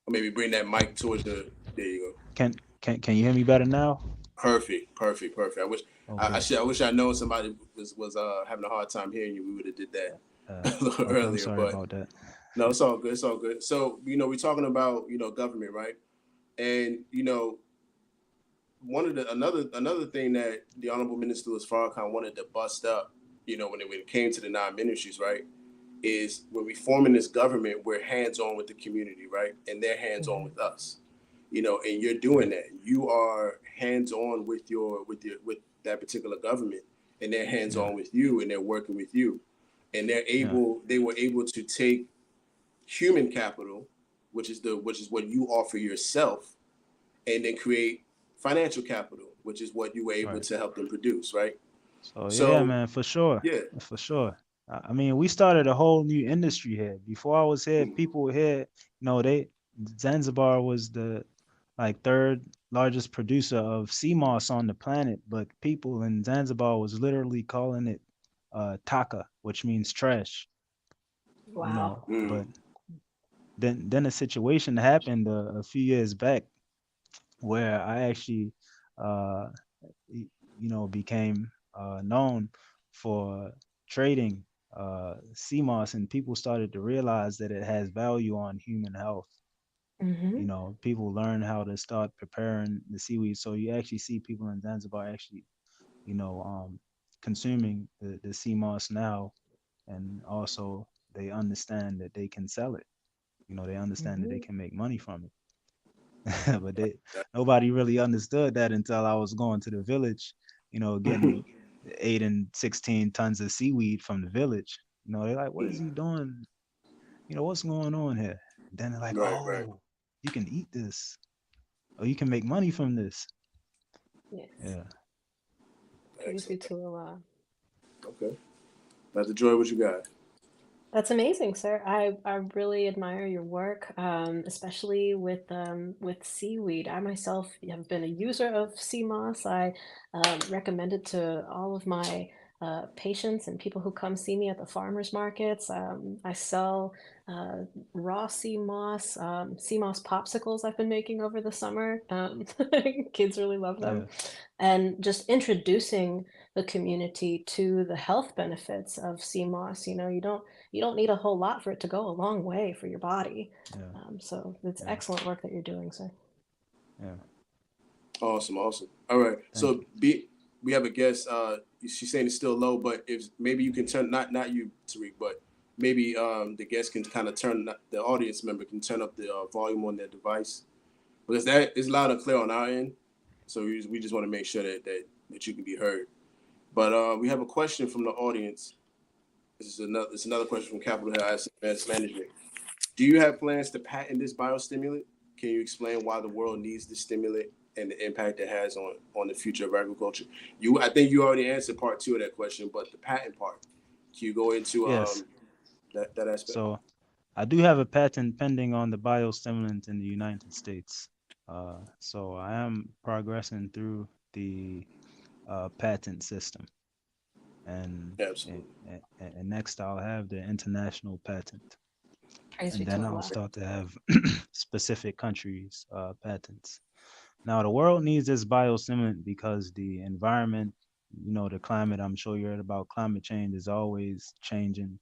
[SPEAKER 1] or maybe bring that mic towards the? There you go.
[SPEAKER 4] Can you hear me better now?
[SPEAKER 1] Perfect, perfect, perfect. I wish
[SPEAKER 4] Okay.
[SPEAKER 1] I wish I known somebody was having a hard time hearing you. We would have did that a little
[SPEAKER 4] Okay, I'm
[SPEAKER 1] earlier,
[SPEAKER 4] sorry
[SPEAKER 1] but
[SPEAKER 4] about that.
[SPEAKER 1] no, it's all good. It's all good. So we're talking about government, right? And one of the another thing that the Honorable Minister Louis Farrakhan wanted to bust up, when it came to the non-ministries, right, is when we forming this government, we're hands on with the community, right, and they're hands on
[SPEAKER 3] Mm-hmm.
[SPEAKER 1] with us, and you're doing that. You are hands on with with that particular government, and they're hands
[SPEAKER 4] Yeah,
[SPEAKER 1] on with you, and they're working with you, and
[SPEAKER 4] yeah,
[SPEAKER 1] they were able to take human capital, which is what you offer yourself, and then create financial capital, which is what you were able
[SPEAKER 4] right.
[SPEAKER 1] to help them produce, right?
[SPEAKER 4] So yeah,
[SPEAKER 1] So
[SPEAKER 4] man, for sure,
[SPEAKER 1] yeah.
[SPEAKER 4] for sure. I mean, we started a whole new industry here. Before I was here, people here, they Zanzibar was the like third largest producer of sea moss on the planet, but people in Zanzibar was literally calling it taka, which means trash,
[SPEAKER 3] Wow.
[SPEAKER 1] Mm.
[SPEAKER 4] But then a situation happened a few years back where I actually uh became known for trading CMOS, and people started to realize that it has value on human health.
[SPEAKER 3] Mm-hmm.
[SPEAKER 4] People learn how to start preparing the seaweed. So you actually see people in Zanzibar actually, you know, um, consuming the CMOS now, and also they understand that they can sell it. They understand that they
[SPEAKER 3] Mm-hmm.
[SPEAKER 4] can make money from it. But nobody really understood that until I was going to the village, getting 8 and 16 tons of seaweed from the village. They're like, what is he doing? What's going on here? Then they're like,
[SPEAKER 1] Right, right.
[SPEAKER 4] oh, you can eat this. Oh, you can make money from this.
[SPEAKER 3] Yes.
[SPEAKER 4] Yeah.
[SPEAKER 3] Praise you,
[SPEAKER 1] Excellent.
[SPEAKER 3] Tula.
[SPEAKER 1] Okay. Dr. Joy, what you got?
[SPEAKER 3] That's amazing, sir. I really admire your work, especially with seaweed. I myself have been a user of sea moss. I recommend it to all of my patients and people who come see me at the farmers markets. I sell uh, raw sea moss popsicles I've been making over the summer. Kids really love them.
[SPEAKER 4] Yeah.
[SPEAKER 3] And just introducing the community to the health benefits of sea moss. You don't need a whole lot for it to go a long way for your body.
[SPEAKER 4] Yeah.
[SPEAKER 3] So it's
[SPEAKER 4] Yeah.
[SPEAKER 3] excellent work that you're doing, sir.
[SPEAKER 4] Yeah.
[SPEAKER 1] Awesome, awesome. All right.
[SPEAKER 4] Thank
[SPEAKER 1] So
[SPEAKER 4] you.
[SPEAKER 1] we have a guest. She's saying it's still low, but if maybe you can turn, not you, Tariq, but maybe the guest can kind of turn, the audience member can turn up the volume on their device, because that is loud and clear on our end. So we just want to make sure that you can be heard. But we have a question from the audience. This is another question from Capitol Hill Asset Management. Do you have plans to patent this biostimulant? Can you explain why the world needs the stimulant and the impact it has on the future of agriculture? I think you already answered part two of that question, but the patent part, can you go into
[SPEAKER 4] Yes.
[SPEAKER 1] that aspect?
[SPEAKER 4] So I do have a patent pending on the biostimulant in the United States. So I am progressing through the patent system, and, and
[SPEAKER 1] Absolutely.
[SPEAKER 4] and next I'll have the international patent,
[SPEAKER 3] Praise be
[SPEAKER 4] and
[SPEAKER 3] to
[SPEAKER 4] then I'll
[SPEAKER 3] Allah.
[SPEAKER 4] start to have specific countries patents. Now the world needs this biostimulant because the environment, the climate. I'm sure you heard about climate change is always changing.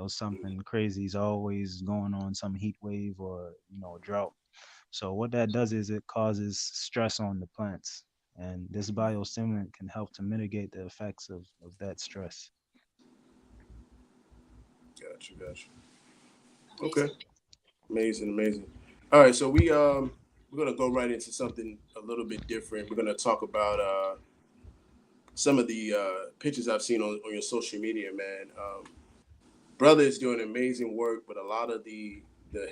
[SPEAKER 4] Something crazy is always going on, some heat wave or drought. So what that does is it causes stress on the plants, and this biostimulant can help to mitigate the effects of that stress.
[SPEAKER 1] Gotcha. Okay. Amazing, amazing. All right, so we're gonna go right into something a little bit different. We're gonna talk about some of the pictures I've seen on your social media, man. Brother is doing amazing work with a lot of the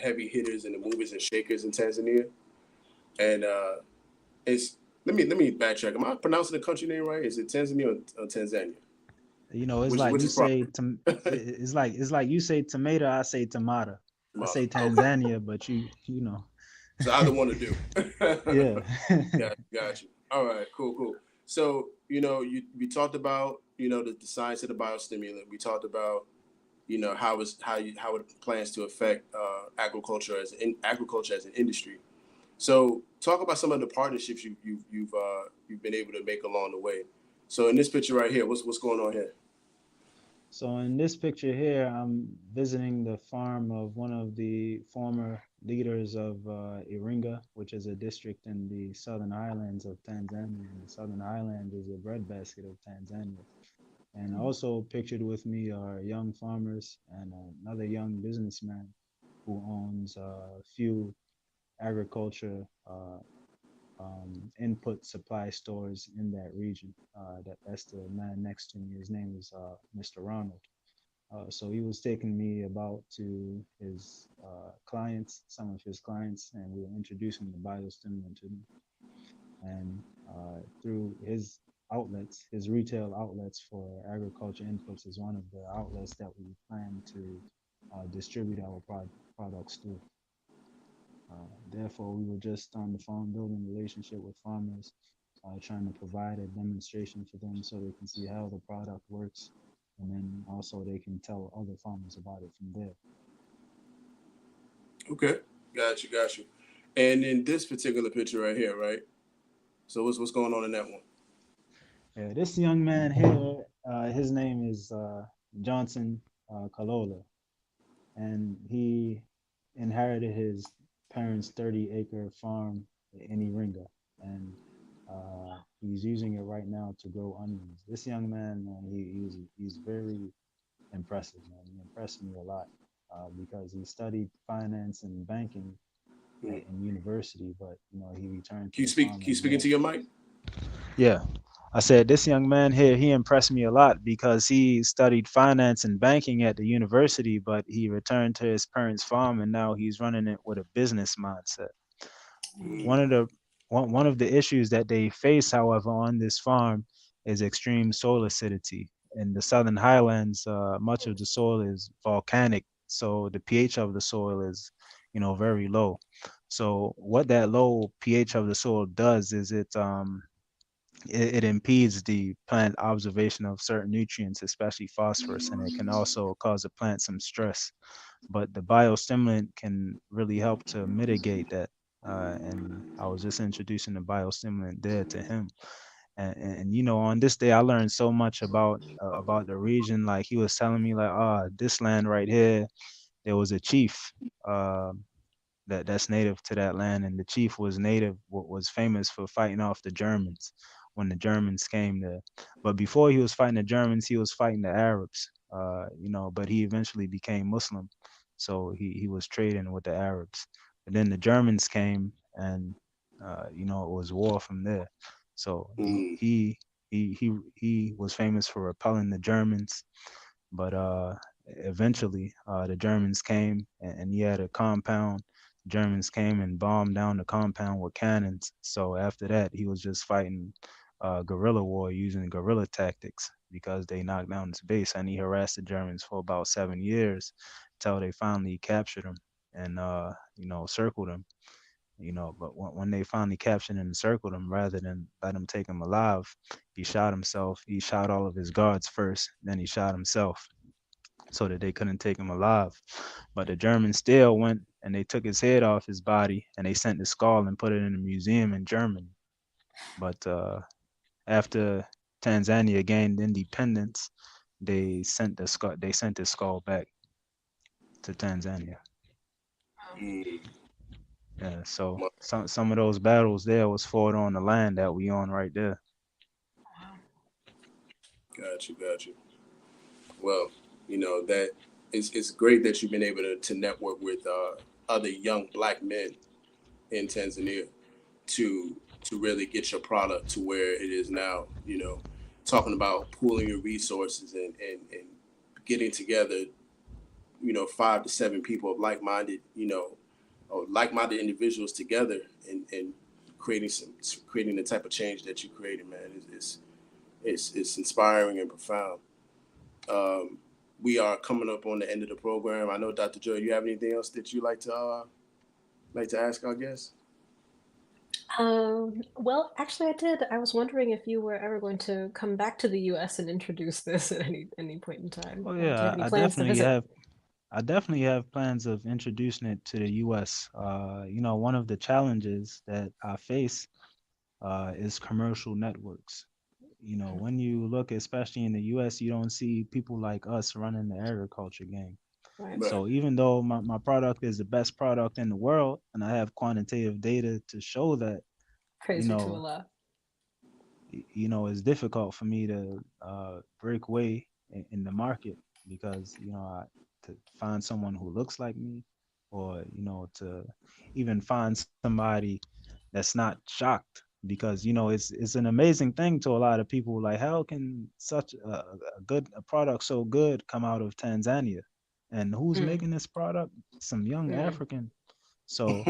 [SPEAKER 1] heavy hitters and the movers and shakers in Tanzania. And it's let me backtrack. Am I pronouncing the country name right? Is it Tanzania or Tanzania?
[SPEAKER 4] It's like
[SPEAKER 1] Which
[SPEAKER 4] you
[SPEAKER 1] is
[SPEAKER 4] say
[SPEAKER 1] proper?
[SPEAKER 4] to it's like you say tomato, I say tomato. I say
[SPEAKER 1] Okay,
[SPEAKER 4] Tanzania, but you know.
[SPEAKER 1] so either one to do.
[SPEAKER 4] Yeah.
[SPEAKER 1] Got you. All right, cool. So we talked about the science of the biostimulant. We talked about how it plans to affect agriculture as an industry. So talk about some of the partnerships you've been able to make along the way. So in this picture right here, what's going on here?
[SPEAKER 4] So in this picture here, I'm visiting the farm of one of the former leaders of Iringa, which is a district in the southern highlands of Tanzania. And the southern highlands is a breadbasket of Tanzania. And also pictured with me are young farmers and another young businessman who owns a few agriculture input supply stores in that region. That's the man next to me. His name is Mr. Ronald. So he was taking me about to his clients, some of his clients, and we were introducing the biostimulant to them. And through his outlets, his retail outlets for agriculture inputs is one of the outlets that we plan to distribute our products through. Therefore, we were just on the phone building relationship with farmers, trying to provide a demonstration for them so they can see how the product works, and then also they can tell other farmers about it from there.
[SPEAKER 1] Okay, got you. And in this particular picture right here, right? So what's going on in that one?
[SPEAKER 4] Yeah, this young man here, his name is Johnson Kalola, and he inherited his parents' 30-acre farm in Iringa, and he's using it right now to grow onions. This young man, man, he's very impressive, man. He impressed me a lot because he studied finance and banking
[SPEAKER 1] Hmm.
[SPEAKER 4] in university, but he returned to
[SPEAKER 1] Can you
[SPEAKER 4] his
[SPEAKER 1] speak?
[SPEAKER 4] farm
[SPEAKER 1] Can you
[SPEAKER 4] as
[SPEAKER 1] speak into
[SPEAKER 4] well.
[SPEAKER 1] your mic?
[SPEAKER 4] Yeah. I said this young man here, he impressed me a lot because he studied finance and banking at the university, but he returned to his parents' farm and now he's running it with a business mindset.
[SPEAKER 1] Hmm.
[SPEAKER 4] One of the one of the issues that they face, however, on this farm is extreme soil acidity. In the southern highlands, much of the soil is volcanic, so the pH of the soil is, very low. So what that low pH of the soil does is it impedes the plant observation of certain nutrients, especially phosphorus, and it can also cause the plant some stress. But the biostimulant can really help to mitigate that. And I was just introducing the biostimulant there to him. And on this day, I learned so much about the region. Like he was telling me, like, this land right here, there was a chief. That's native to that land, and the chief was was famous for fighting off the Germans when the Germans came there. But before he was fighting the Germans, he was fighting the Arabs. But he eventually became Muslim, so he was trading with the Arabs. But then the Germans came, and it was war from there. So
[SPEAKER 1] Hmm.
[SPEAKER 4] he was famous for repelling the Germans, but eventually the Germans came, and he had a compound Germans came and bombed down the compound with cannons. So after that, he was just fighting guerrilla war using guerrilla tactics because they knocked down his base, and he harassed the Germans for about 7 years till they finally captured him and circled him. But when they finally captured and encircled him, rather than let him take him alive, he shot himself. He shot all of his guards first, then he shot himself so that they couldn't take him alive. But the Germans still went and they took his head off his body and they sent the skull and put it in a museum in Germany. But after Tanzania gained independence, they sent the skull. They sent the skull back to Tanzania.
[SPEAKER 1] Mm.
[SPEAKER 4] Yeah, so some of those battles there was fought on the land that we on right there.
[SPEAKER 1] Got you. Well, that it's great that you've been able to network with other young black men in Tanzania to really get your product to where it is now. Talking about pooling your resources and getting together, 5 to 7 people of like-minded, or like-minded individuals together and creating the type of change that you created, man. It's inspiring and profound. We are coming up on the end of the program. I know, Dr. Joy, you have anything else that you like to ask our guests?
[SPEAKER 3] Well, actually, I did. I was wondering if you were ever going to come back to the U.S. and introduce this at any point in time.
[SPEAKER 4] Oh
[SPEAKER 3] Do you have
[SPEAKER 4] yeah,
[SPEAKER 3] any plans to visit?
[SPEAKER 4] I definitely have plans of introducing it to the U.S. One of the challenges that I face is commercial networks. When you look, especially in the U.S., you don't see people like us running the agriculture game.
[SPEAKER 3] Right.
[SPEAKER 1] Right.
[SPEAKER 4] So even though my product is the best product in the world, and I have quantitative data to show that, you
[SPEAKER 3] Praise you to
[SPEAKER 4] know,
[SPEAKER 3] Allah.
[SPEAKER 4] it's difficult for me to break away in the market because to find someone who looks like me, or to even find somebody that's not shocked, because it's an amazing thing to a lot of people, like how can such a product so good come out of Tanzania, and who's
[SPEAKER 3] Mm,
[SPEAKER 4] making this product? Some young
[SPEAKER 3] mm,
[SPEAKER 4] African. So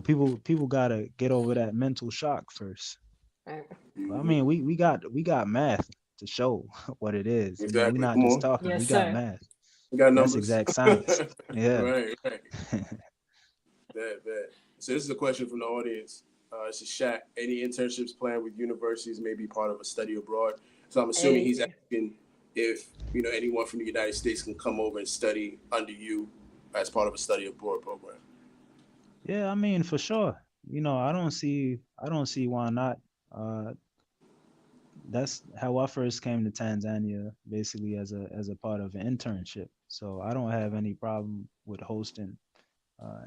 [SPEAKER 4] people gotta get over that mental shock first.
[SPEAKER 3] right.
[SPEAKER 4] But I mean, we got math to show what it is. We're
[SPEAKER 1] Exactly.
[SPEAKER 4] not
[SPEAKER 1] Come
[SPEAKER 4] just
[SPEAKER 1] on.
[SPEAKER 4] talking. We
[SPEAKER 3] Yes,
[SPEAKER 4] got
[SPEAKER 3] sir.
[SPEAKER 4] math.
[SPEAKER 1] We got
[SPEAKER 4] That's
[SPEAKER 1] numbers.
[SPEAKER 4] exact science. Yeah.
[SPEAKER 1] Right. Bad. So this is a question from the audience. It's a Shaq. Any internships planned with universities may be part of a study abroad. So I'm assuming he's
[SPEAKER 3] Hey.
[SPEAKER 1] asking if anyone from the United States can come over and study under you as part of a study abroad program.
[SPEAKER 4] Yeah, I mean, for sure. I don't see why not. Uh, that's how I first came to Tanzania, basically as a part of an internship. So I don't have any problem with hosting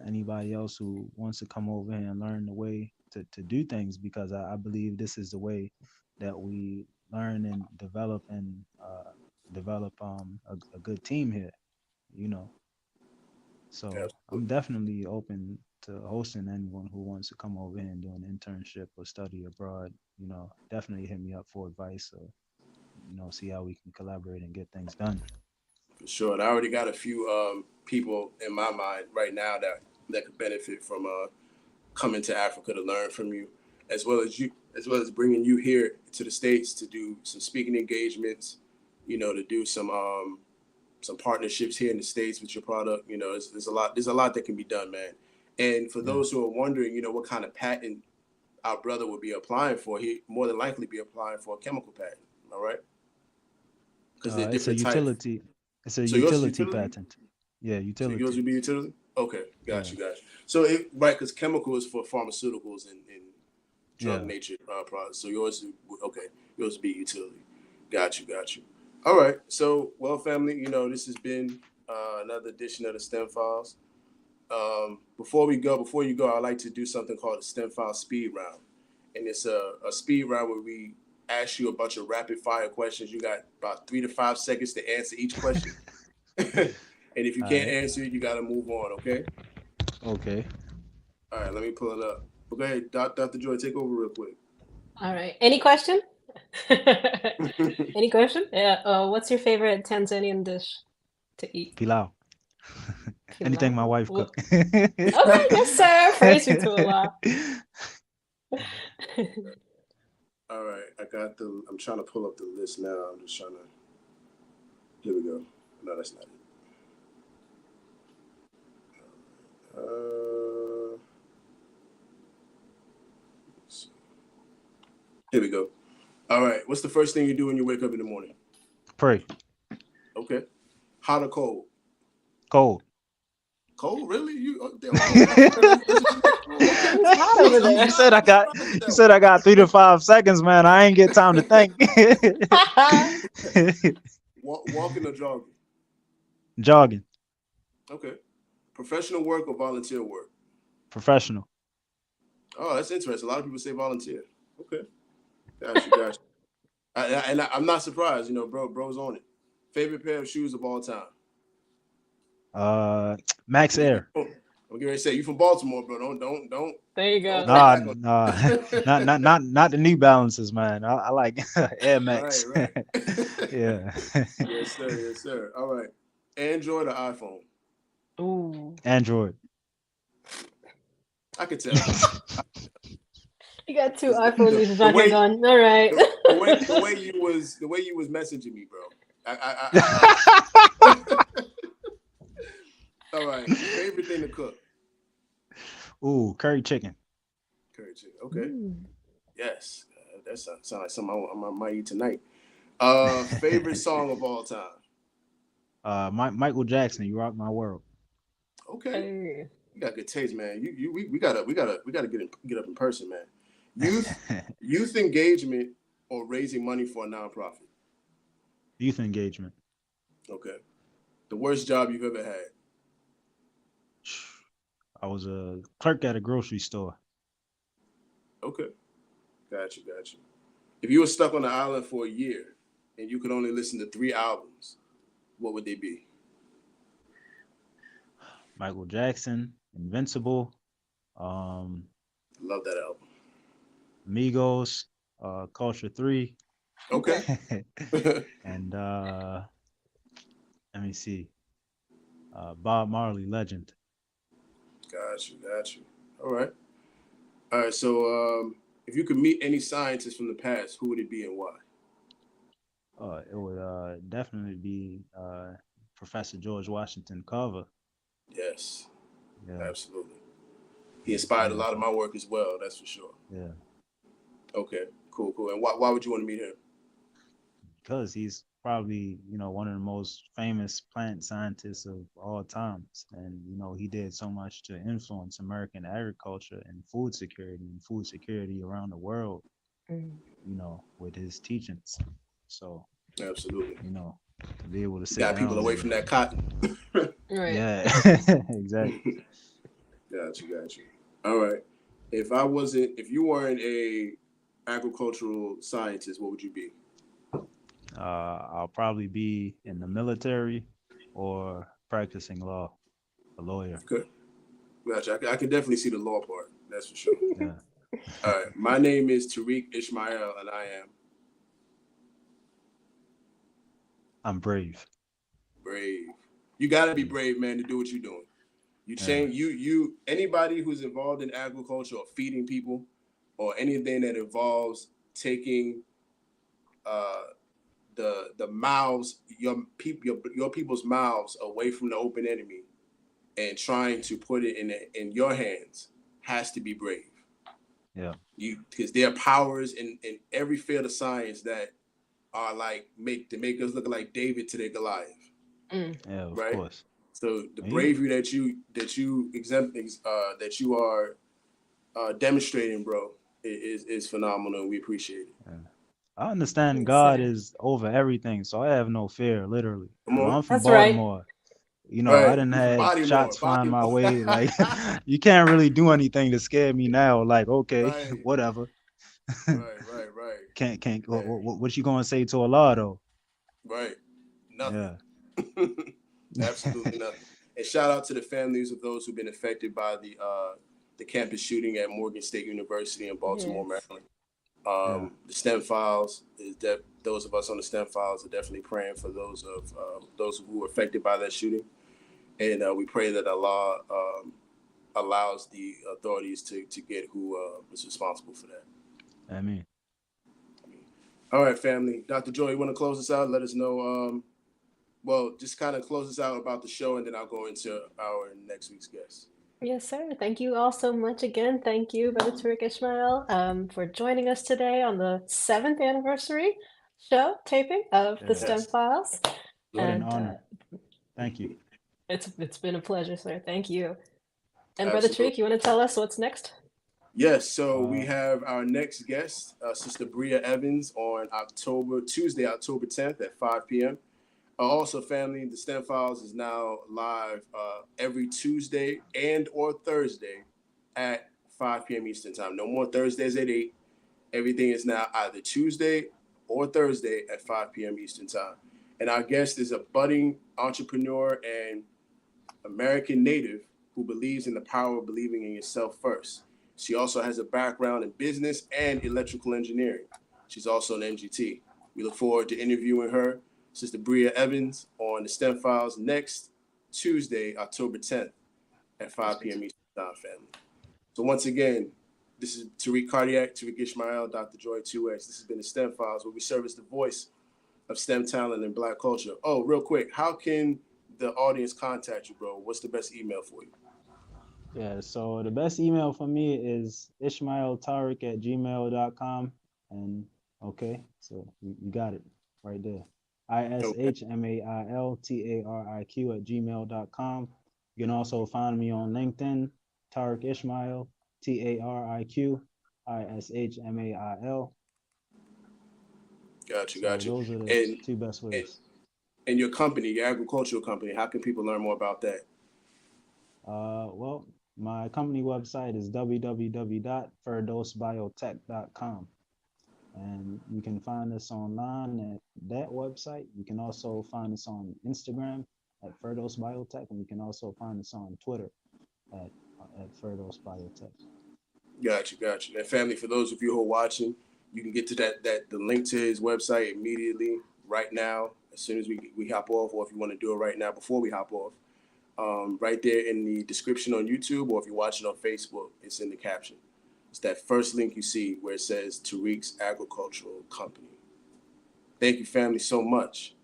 [SPEAKER 4] anybody else who wants to come over here and learn the way to do things, because I believe this is the way that we learn and develop a good team here, you know. So I'm
[SPEAKER 1] Absolutely.
[SPEAKER 4] definitely open to hosting anyone who wants to come over here and do an internship or study abroad. Definitely hit me up for advice, or see how we can collaborate and get things done.
[SPEAKER 1] For sure. And I already got a few people in my mind right now that could benefit from coming to Africa to learn from you, as well as bringing you here to the States to do some speaking engagements, to do some partnerships here in the States with your product. There's a lot that can be done, man. And for
[SPEAKER 4] Yeah.
[SPEAKER 1] those who are wondering, what kind of patent our brother would be applying for, he more than likely be applying for a chemical patent. All right, because they're
[SPEAKER 4] It's a
[SPEAKER 1] different types.
[SPEAKER 4] utility. It's a
[SPEAKER 1] So yours is
[SPEAKER 4] utility
[SPEAKER 1] utility.
[SPEAKER 4] patent. Yeah,
[SPEAKER 1] So yours
[SPEAKER 4] utility.
[SPEAKER 1] would be utility. Okay, got
[SPEAKER 4] Yeah.
[SPEAKER 1] you. So right, because chemical is for pharmaceuticals and drug
[SPEAKER 4] Yeah.
[SPEAKER 1] nature products. So okay, yours would be utility. Got you. All right. So, well, family, this has been another edition of the STEM Files. Before you go, I like to do something called a STEM File Speed Round, and it's a speed round where we ask you a bunch of rapid fire questions. You got about 3 to 5 seconds to answer each question, and if you
[SPEAKER 4] All
[SPEAKER 1] can't
[SPEAKER 4] right.
[SPEAKER 1] answer it, you got to move on. Okay.
[SPEAKER 4] Okay.
[SPEAKER 1] All right. Let me pull it up. Okay, Dr. Joy, take over real quick.
[SPEAKER 3] All right. Any question? Any question? Yeah. What's your favorite Tanzanian dish to eat?
[SPEAKER 4] Pilau. Anything my wife cook.
[SPEAKER 3] Okay, yes, sir. Praise you to Allah.
[SPEAKER 1] All right, I'm trying to pull up the list now. I'm just trying to. Here we go. No, that's not it. Here we go. All right. What's the first thing you do when you wake up in the morning?
[SPEAKER 4] Pray.
[SPEAKER 1] Okay. Hot or cold?
[SPEAKER 4] Cold.
[SPEAKER 1] Cold? Really? You
[SPEAKER 4] said I got 3 to 5 seconds, man. I ain't get time to think.
[SPEAKER 1] Walking or jogging?
[SPEAKER 4] Jogging.
[SPEAKER 1] Okay. Professional work or volunteer work?
[SPEAKER 4] Professional.
[SPEAKER 1] Oh, that's interesting. A lot of people say volunteer. Okay. Gotcha. I'm not surprised. You know, bro's on it. Favorite pair of shoes of all time?
[SPEAKER 4] Max Air.
[SPEAKER 1] I'm getting ready to say, you from Baltimore, bro. Don't.
[SPEAKER 3] There you go.
[SPEAKER 4] Nah. Not the New Balances, man. I like Air Max.
[SPEAKER 1] Right.
[SPEAKER 4] Yeah.
[SPEAKER 1] Yes, sir. All right. Android or iPhone?
[SPEAKER 3] Ooh.
[SPEAKER 4] Android.
[SPEAKER 1] I could tell.
[SPEAKER 3] You got 2 iPhone users on here going, all right.
[SPEAKER 1] The way you was messaging me, bro. All right. Favorite thing to cook?
[SPEAKER 4] Ooh, curry chicken.
[SPEAKER 1] Okay. Yes. That sounds like something I might eat tonight. Favorite song of all time?
[SPEAKER 4] Michael Jackson, You Rock My World.
[SPEAKER 1] Okay.
[SPEAKER 3] Hey.
[SPEAKER 1] You got good taste, man. We gotta get up in person, man. Youth engagement or raising money for a nonprofit?
[SPEAKER 4] Youth engagement.
[SPEAKER 1] Okay. The worst job you've ever had?
[SPEAKER 4] I was a clerk at a grocery store.
[SPEAKER 1] Okay. Got you. If you were stuck on an island for a year and you could only listen to 3 albums, what would they be?
[SPEAKER 4] Michael Jackson, Invincible.
[SPEAKER 1] Love that album.
[SPEAKER 4] Migos, Culture 3.
[SPEAKER 1] Okay.
[SPEAKER 4] And let me see. Bob Marley, Legend.
[SPEAKER 1] Got you. All right. So if you could meet any scientist from the past, who would it be and why?
[SPEAKER 4] It would definitely be Professor George Washington Carver.
[SPEAKER 1] Yes.
[SPEAKER 4] Yeah.
[SPEAKER 1] Absolutely. He inspired a lot of my work as well, that's for sure.
[SPEAKER 4] Yeah.
[SPEAKER 1] Okay, cool. And why would you want to meet him?
[SPEAKER 4] Because he's probably, one of the most famous plant scientists of all times. And, he did so much to influence American agriculture and food security around the world, with his teachings. So,
[SPEAKER 1] absolutely.
[SPEAKER 4] To be able to sit
[SPEAKER 1] got
[SPEAKER 4] down
[SPEAKER 1] people away from that cotton.
[SPEAKER 3] Right.
[SPEAKER 4] Yeah, exactly.
[SPEAKER 1] Got you. All right. If you weren't a agricultural scientist, what would you be?
[SPEAKER 4] I'll probably be in the military or practicing law, a lawyer.
[SPEAKER 1] Okay. Gotcha. I can definitely see the law part. That's for sure.
[SPEAKER 4] Yeah.
[SPEAKER 1] All right. My name is Tariq Ishmail, and I am
[SPEAKER 4] I'm brave.
[SPEAKER 1] Brave. You gotta be brave, man, to do what you're doing. You change. You anybody who's involved in agriculture or feeding people, or anything that involves taking the mouths, your people's mouths away from the open enemy and trying to put it in your hands has to be brave.
[SPEAKER 4] Yeah.
[SPEAKER 1] Because there are powers in every field of science that are like make us look like David to their Goliath.
[SPEAKER 4] Yeah, of course.
[SPEAKER 1] So the bravery that you are demonstrating, bro, is phenomenal, and we appreciate it.
[SPEAKER 4] Yeah. I understand God is over everything, so I have no fear, literally. I'm from Baltimore.
[SPEAKER 3] Right.
[SPEAKER 4] I didn't have shots flying my way. Like, you can't really do anything to scare me now. Like, okay, whatever.
[SPEAKER 1] Right.
[SPEAKER 4] Can't. What you gonna say to Allah though?
[SPEAKER 1] Right. Nothing.
[SPEAKER 4] Yeah.
[SPEAKER 1] Absolutely nothing. And shout out to the families of those who've been affected by the campus shooting at Morgan State University in Baltimore, Maryland. The STEM files those of us on the STEM files are definitely praying for those who were affected by that shooting. And we pray that Allah allows the authorities to get who is responsible for that.
[SPEAKER 4] Amen.
[SPEAKER 1] All right, family. Dr. Joy, you want to close us out? Let us know. Well, just kind of close us out about the show, and then I'll go into our next week's guest.
[SPEAKER 3] Yes, sir. Thank you all so much again. Thank you, Brother Tariq Ishmael, for joining us today on the 7th anniversary show taping of the STEM Files.
[SPEAKER 4] What an honor. Thank you.
[SPEAKER 3] It's been a pleasure, sir. Thank you. And
[SPEAKER 1] Absolutely.
[SPEAKER 3] Brother Tariq, you want to tell us what's next?
[SPEAKER 1] Yes, so we have our next guest, Sister Bria Evans, on Tuesday, October 10th at 5 p.m. Also, family, the STEM Files is now live every Tuesday and or Thursday at 5 p.m. Eastern Time. No more Thursdays at 8. Everything is now either Tuesday or Thursday at 5 p.m. Eastern Time. And our guest is a budding entrepreneur and American native who believes in the power of believing in yourself first. She also has a background in business and electrical engineering. She's also an MGT. We look forward to interviewing her, Sister Bria Evans, on the STEM Files next Tuesday, October 10th at 5 p.m. Eastern Time, family. So once again, this is Tariq Tariq Ishmael, Dr. Joy 2X. This has been the STEM Files, where we serve as the voice of STEM talent and Black culture. Oh, real quick, how can the audience contact you, bro? What's the best email for you?
[SPEAKER 4] Yeah, so the best email for me is ishmaeltariq@gmail.com. And okay, so you got it right there. ishmailtariq@gmail.com. You can also find me on LinkedIn, Tariq Ishmael, TARIQ ISHMAIL.
[SPEAKER 1] Got you.
[SPEAKER 4] Those are the two best ways.
[SPEAKER 1] And your company, your agricultural company, how can people learn more about that?
[SPEAKER 4] Well, my company website is www.firdosbiotech.com. And you can find us online at that website. You can also find us on Instagram at Firdos Biotech, and you can also find us on Twitter at Firdos Biotech. Got you.
[SPEAKER 1] And family, for those of you who are watching, you can get to the link to his website immediately, right now, as soon as we hop off, or if you want to do it right now before we hop off. Right there in the description on YouTube, or if you're watching on Facebook, it's in the caption. It's that first link you see where it says Tariq's Agricultural Company. Thank you, family, so much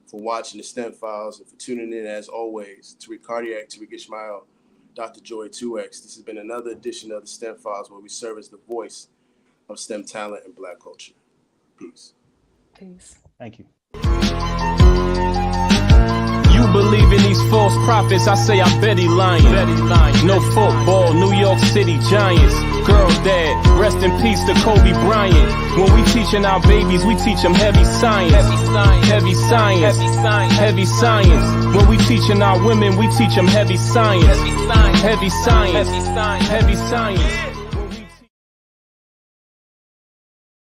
[SPEAKER 1] for watching the STEM Files and for tuning in as always. Tariq Tariq Ishmael, Dr. Joy 2X. This has been another edition of the STEM Files, where we serve as the voice of STEM talent and Black culture. Peace.
[SPEAKER 4] Thank you.
[SPEAKER 2] You believe in these false prophets, I say I bet he lying. No football, New York City Giants. Girl dad, rest in peace to Kobe Bryant. When we teaching our babies, we teach them heavy science. Heavy science. When we teaching our women, we teach them heavy science. Heavy science.